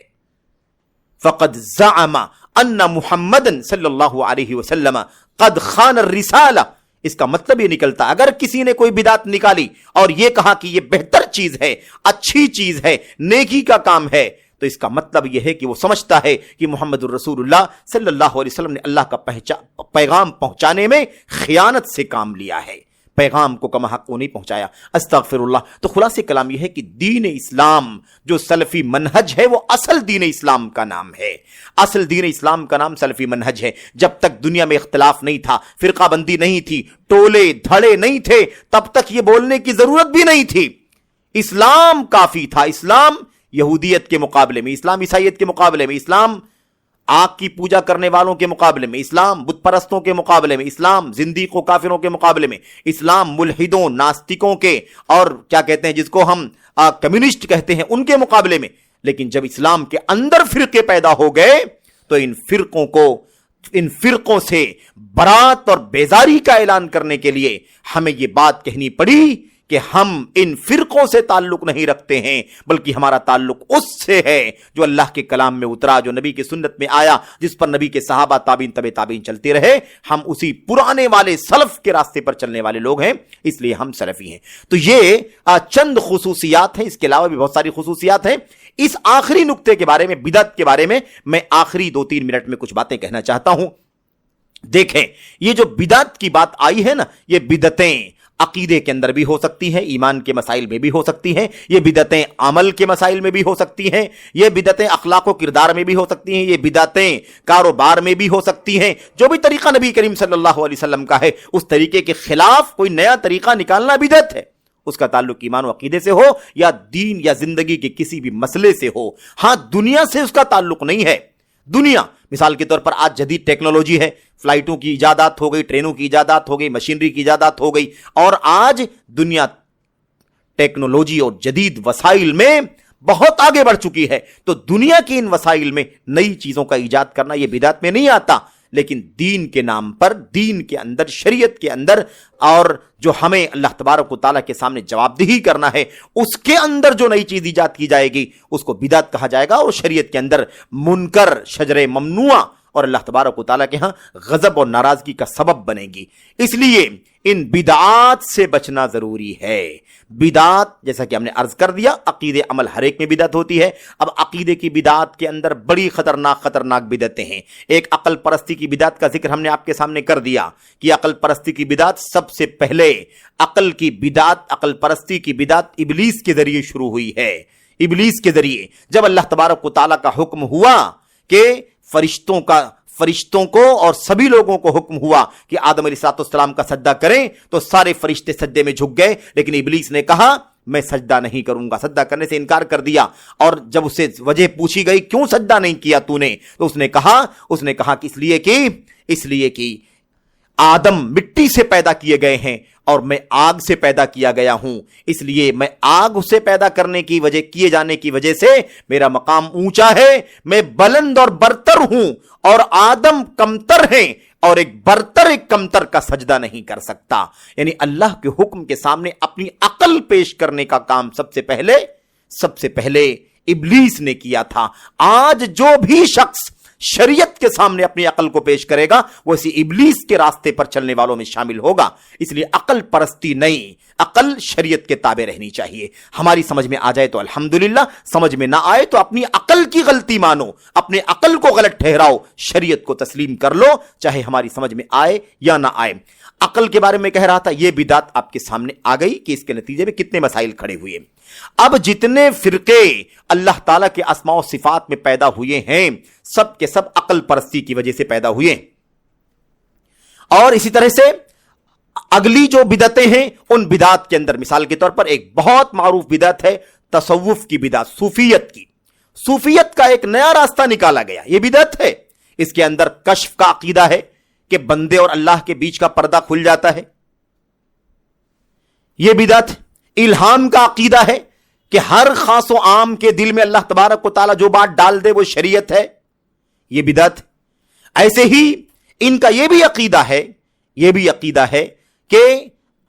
فقد زعم ان محمد صلی اللہ علیہ وسلم قد خان الرسالہ. اس کا مطلب یہ نکلتا اگر کسی نے کوئی بدعت نکالی اور یہ کہا کہ یہ بہتر چیز ہے، اچھی چیز ہے، نیکی کا کام ہے، تو اس کا مطلب یہ ہے کہ وہ سمجھتا ہے کہ محمد الرسول اللہ صلی اللہ علیہ وسلم نے اللہ کا پیغام پہنچانے میں خیانت سے کام لیا ہے، پیغام کو کما حق کو نہیں پہنچایا. استغفر اللہ. تو خلاصہ کلام یہ ہے کہ دین اسلام جو سلفی منہج ہے وہ اصل دین اسلام کا نام ہے. اصل دین اسلام کا نام سلفی منہج ہے. جب تک دنیا میں اختلاف نہیں تھا، فرقہ بندی نہیں تھی، ٹولے دھڑے نہیں تھے، تب تک یہ بولنے کی ضرورت بھی نہیں تھی. اسلام کافی تھا. اسلام یہودیت کے مقابلے میں، اسلام عیسائیت کے مقابلے میں، اسلام آگ کی پوجا کرنے والوں کے مقابلے میں، اسلام بت پرستوں کے مقابلے میں، اسلام زندیقوں کافروں کے مقابلے میں، اسلام ملحدوں ناستکوں کے اور کیا کہتے ہیں جس کو ہم کمیونسٹ کہتے ہیں ان کے مقابلے میں. لیکن جب اسلام کے اندر فرقے پیدا ہو گئے تو ان فرقوں سے برات اور بیزاری کا اعلان کرنے کے لیے ہمیں یہ بات کہنی پڑی کہ ہم ان فرقوں سے تعلق نہیں رکھتے ہیں، بلکہ ہمارا تعلق اس سے ہے جو اللہ کے کلام میں اترا، جو نبی کی سنت میں آیا، جس پر نبی کے صحابہ تابعین تبع تابعین چلتے رہے۔ ہم اسی پرانے والے سلف کے راستے پر چلنے والے لوگ ہیں، اس لیے ہم سلفی ہیں۔ تو یہ چند خصوصیات ہیں، اس کے علاوہ بھی بہت ساری خصوصیات ہیں۔ اس آخری نقطے کے بارے میں، بدعت کے بارے میں آخری 2-3 منٹ میں کچھ باتیں کہنا چاہتا ہوں۔ دیکھیں، یہ جو بدعت کی بات آئی ہے نا، یہ بدعتیں عقیدے کے اندر بھی ہو سکتی ہیں، ایمان کے مسائل میں بھی ہو سکتی ہیں، یہ بدعتیں عمل کے مسائل میں بھی ہو سکتی ہیں، یہ بدعتیں اخلاق و کردار میں بھی ہو سکتی ہیں، یہ بدعتیں کاروبار میں بھی ہو سکتی ہیں۔ جو بھی طریقہ نبی کریم صلی اللہ علیہ وسلم کا ہے، اس طریقے کے خلاف کوئی نیا طریقہ نکالنا بدعت ہے۔ اس کا تعلق ایمان و عقیدے سے ہو یا دین یا زندگی کے کسی بھی مسئلے سے ہو۔ ہاں، دنیا سے اس کا تعلق نہیں ہے۔ دنیا مثال کے طور پر آج جدید ٹیکنالوجی ہے، فلائٹوں کی ایجادات ہو گئی، ٹرینوں کی ایجادات ہو گئی، مشینری کی ایجادات ہو گئی، اور آج دنیا ٹیکنالوجی اور جدید وسائل میں بہت آگے بڑھ چکی ہے۔ تو دنیا کی ان وسائل میں نئی چیزوں کا ایجاد کرنا یہ بدعت میں نہیں آتا، لیکن دین کے نام پر، دین کے اندر، شریعت کے اندر، اور جو ہمیں اللہ تبارک و تعالیٰ کے سامنے جواب دہی کرنا ہے، اس کے اندر جو نئی چیز ایجاد کی جائے گی اس کو بدعت کہا جائے گا، اور شریعت کے اندر منکر، شجر ممنوع، اور اللہ تبارک و تعالیٰ کے ہاں غضب اور ناراضگی کا سبب بنے گی۔ اس لیے ان بدعات سے بچنا ضروری ہے۔ بدعات، جیسا کہ ہم نے عرض کر دیا، عقیدے عمل ہر ایک میں بدعت ہوتی ہے۔ اب عقیدے کی بدعات کے اندر بڑی خطرناک بدعتیں ہیں۔ ایک عقل پرستی کی بدعت کا ذکر ہم نے آپ کے سامنے کر دیا کہ عقل پرستی کی بدعت سب سے پہلے، عقل پرستی کی بدعت ابلیس کے ذریعے شروع ہوئی ہے۔ ابلیس کے ذریعے جب اللہ تبارک و تعالیٰ کا حکم ہوا کہ فرشتوں کو اور سبھی لوگوں کو حکم ہوا کہ آدم علیہ السلام کا سجدہ کریں، تو سارے فرشتے سجدے میں جھک گئے، لیکن ابلیس نے کہا میں سجدہ نہیں کروں گا، سجدہ کرنے سے انکار کر دیا۔ اور جب اسے وجہ پوچھی گئی کیوں سجدہ نہیں کیا تو نے، تو اس نے کہا کہ اس لیے کہ آدم مٹی سے پیدا کیے گئے ہیں اور میں آگ سے پیدا کیا گیا ہوں، اس لیے میں آگ سے پیدا کیے جانے کی وجہ سے میرا مقام اونچا ہے، میں بلند اور برتر ہوں، اور آدم کمتر ہیں، اور ایک برتر ایک کمتر کا سجدہ نہیں کر سکتا۔ یعنی اللہ کے حکم کے سامنے اپنی عقل پیش کرنے کا کام سب سے پہلے ابلیس نے کیا تھا۔ آج جو بھی شخص شریعت کے سامنے اپنی عقل کو پیش کرے گا وہ اسی ابلیس کے راستے پر چلنے والوں میں شامل ہوگا۔ اس لیے عقل پرستی نہیں، عقل شریعت کے تابع رہنی چاہیے۔ ہماری سمجھ میں آ جائے تو الحمدللہ، سمجھ میں نہ آئے تو اپنی عقل کی غلطی مانو، اپنے عقل کو غلط ٹھہراؤ، شریعت کو تسلیم کر لو، چاہے ہماری سمجھ میں آئے یا نہ آئے۔ عقل کے بارے میں کہہ رہا تھا، یہ بدعت آپ کے سامنے آ گئی کہ اس کے نتیجے میں کتنے مسائل کھڑے ہوئے۔ اب جتنے فرقے اللہ تعالیٰ کے اسماء و صفات میں پیدا ہوئے ہیں، سب کے سب عقل پرستی کی وجہ سے پیدا ہوئے۔ اور اسی طرح سے اگلی جو بدعتیں ہیں، ان بدعات کے اندر مثال کے طور پر ایک بہت معروف بدعت ہے تصوف کی بدعت، صوفیت کی۔ صوفیت کا ایک نیا راستہ نکالا گیا، یہ بدعت ہے۔ اس کے اندر کشف کا عقیدہ ہے کہ بندے اور اللہ کے بیچ کا پردہ کھل جاتا ہے، یہ بدعت۔ الہام کا عقیدہ ہے کہ ہر خاص و عام کے دل میں اللہ تبارک و تعالیٰ جو بات ڈال دے وہ شریعت ہے، یہ بدعت۔ ایسے ہی ان کا یہ بھی عقیدہ ہے کہ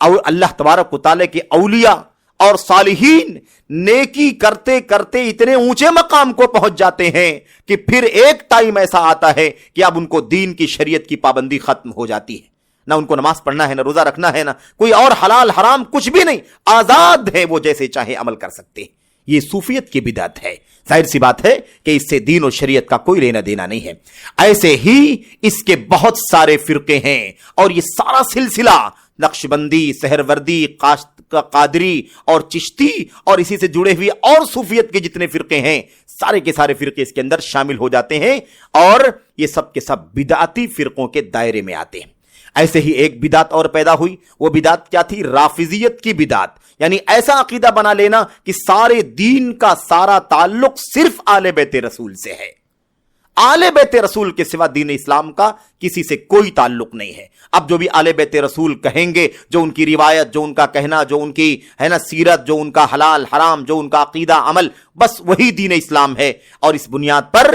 اللہ تبارک و تعالیٰ کے اولیاء اور صالحین نیکی کرتے کرتے اتنے اونچے مقام کو پہنچ جاتے ہیں کہ پھر ایک ٹائم ایسا آتا ہے کہ اب ان کو دین کی شریعت کی پابندی ختم ہو جاتی ہے، نہ ان کو نماز پڑھنا ہے، نہ روزہ رکھنا ہے، نہ کوئی اور حلال حرام کچھ بھی نہیں، آزاد ہے، وہ جیسے چاہے عمل کر سکتے ہیں۔ یہ صوفیت کی بدعت ہے۔ ظاہر سی بات ہے کہ اس سے دین و شریعت کا کوئی لینا دینا نہیں ہے۔ ایسے ہی اس کے بہت سارے فرقے ہیں، اور یہ سارا سلسلہ نقشبندی، سہروردی، قادری اور چشتی اور اسی سے جڑے ہوئے اور صوفیت کے جتنے فرقے ہیں، سارے کے سارے فرقے اس کے اندر شامل ہو جاتے ہیں، اور یہ سب کے سب بدعتی فرقوں کے دائرے میں آتے ہیں۔ ایسے ہی ایک بدعت اور پیدا ہوئی، وہ بدعت کیا تھی؟ رافضیت کی بدعت، یعنی ایسا عقیدہ بنا لینا کہ سارے دین کا سارا تعلق صرف آل بیت رسول سے ہے، آل بیت رسول کے سوا دین اسلام کا کسی سے کوئی تعلق نہیں ہے۔ اب جو بھی آل بیت رسول کہیں گے، جو ان کی روایت، جو ان کا کہنا، جو ان کی ہے نا سیرت، جو ان کا حلال حرام، جو ان کا عقیدہ عمل، بس وہی دین اسلام ہے، اور اس بنیاد پر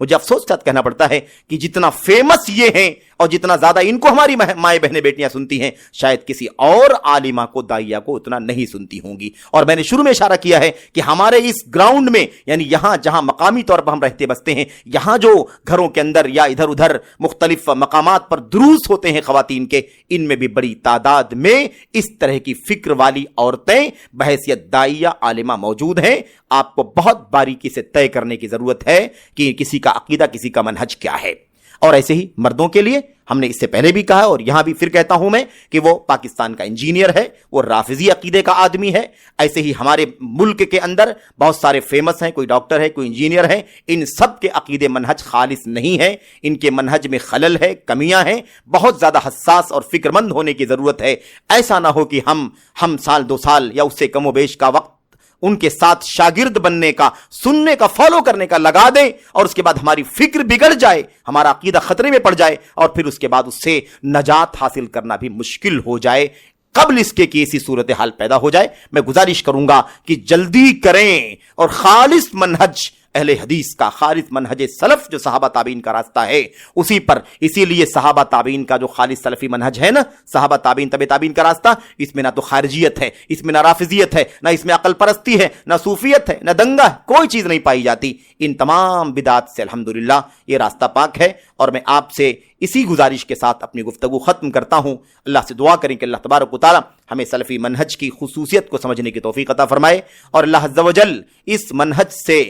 مجھے افسوس کے ساتھ کہنا پڑتا ہے کہ جتنا فیمس یہ ہیں اور جتنا زیادہ ان کو ہماری مائیں بہنیں بیٹیاں سنتی ہیں، شاید کسی اور عالمہ کو، داعیہ کو اتنا نہیں سنتی ہوں گی۔ اور میں نے شروع میں اشارہ کیا ہے کہ ہمارے اس گراؤنڈ میں، یعنی یہاں جہاں مقامی طور پر ہم رہتے بستے ہیں، یہاں جو گھروں کے اندر یا ادھر ادھر مختلف مقامات پر دروس ہوتے ہیں خواتین کے، ان میں بھی بڑی تعداد میں اس طرح کی فکر والی عورتیں بحیثیت داعیہ عالمہ موجود ہیں۔ آپ کو بہت باریکی سے طے کرنے کی ضرورت ہے کہ کسی کا عقیدہ، کسی کا منہج کیا ہے۔ اور ایسے ہی مردوں کے لیے ہم نے اس سے پہلے بھی کہا اور یہاں بھی پھر کہتا ہوں میں کہ وہ پاکستان کا انجینئر ہے، وہ رافضی عقیدے کا آدمی ہے۔ ایسے ہی ہمارے ملک کے اندر بہت سارے فیمس ہیں، کوئی ڈاکٹر ہے، کوئی انجینئر ہے، ان سب کے عقیدے منہج خالص نہیں ہے، ان کے منہج میں خلل ہے، کمیاں ہیں، بہت زیادہ حساس اور فکر مند ہونے کی ضرورت ہے۔ ایسا نہ ہو کہ ہم سال 2 سال یا اس سے کم و بیش کا وقت ان کے ساتھ شاگرد بننے کا، سننے کا، فالو کرنے کا لگا دیں اور اس کے بعد ہماری فکر بگڑ جائے، ہمارا عقیدہ خطرے میں پڑ جائے اور پھر اس کے بعد اس سے نجات حاصل کرنا بھی مشکل ہو جائے۔ قبل اس کے کہ ایسی صورتحال پیدا ہو جائے، میں گزارش کروں گا کہ جلدی کریں اور خالص منہج اہل حدیث کا، خالص منہج سلف جو صحابہ تابعین کا راستہ ہے اسی پر، اسی لیے صحابہ تابعین کا جو خالص سلفی منہج ہے نا، صحابہ تابعین طب تابعین کا راستہ، اس میں نہ تو خارجیت ہے، اس میں نہ رافضیت ہے، نہ اس میں عقل پرستی ہے، نہ صوفیت ہے، نہ دنگا ہے، کوئی چیز نہیں پائی جاتی۔ ان تمام بدعات سے الحمدللہ یہ راستہ پاک ہے۔ اور میں آپ سے اسی گزارش کے ساتھ اپنی گفتگو ختم کرتا ہوں۔ اللہ سے دعا کریں کہ اللہ تبارک و تعالی ہمیں سلفی منہج کی خصوصیت کو سمجھنے کی توفیق عطا فرمائے اور اللہ عز و جل اس منہج سے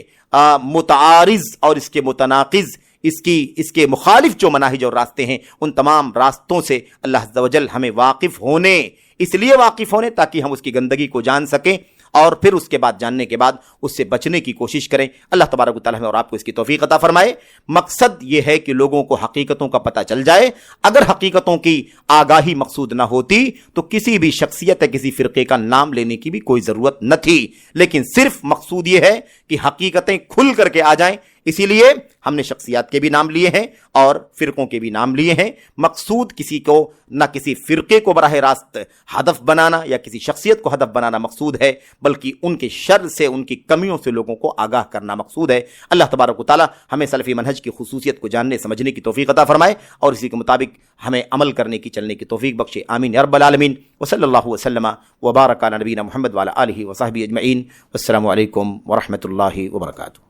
متعارض اور اس کے متناقض، اس کے مخالف جو مناہج اور راستے ہیں، ان تمام راستوں سے اللہ عز و جل ہمیں واقف ہونے، اس لیے واقف ہونے تاکہ ہم اس کی گندگی کو جان سکیں اور پھر اس کے بعد، جاننے کے بعد اس سے بچنے کی کوشش کریں۔ اللہ تبارک و تعالیٰ ہمیں اور آپ کو اس کی توفیق عطا فرمائے۔ مقصد یہ ہے کہ لوگوں کو حقیقتوں کا پتہ چل جائے۔ اگر حقیقتوں کی آگاہی مقصود نہ ہوتی تو کسی بھی شخصیت یا کسی فرقے کا نام لینے کی بھی کوئی ضرورت نہ تھی، لیکن صرف مقصود یہ ہے کہ حقیقتیں کھل کر کے آ جائیں۔ اسی لیے ہم نے شخصیات کے بھی نام لیے ہیں اور فرقوں کے بھی نام لیے ہیں۔ مقصود کسی کو، نہ کسی فرقے کو براہ راست ہدف بنانا یا کسی شخصیت کو ہدف بنانا مقصود ہے، بلکہ ان کے شر سے، ان کی کمیوں سے لوگوں کو آگاہ کرنا مقصود ہے۔ اللہ تبارک و تعالی ہمیں سلفی منہج کی خصوصیت کو جاننے سمجھنے کی توفیق عطا فرمائے اور اسی کے مطابق ہمیں عمل کرنے کی، چلنے کی توفیق بخشے۔ آمین یا رب العالمین۔ وصلی اللہ وسلم وبارک علی نبینا محمد وعلی آلہ وصحبہ اجمعین۔ السلام علیکم ورحمۃ اللہ وبرکاتہ۔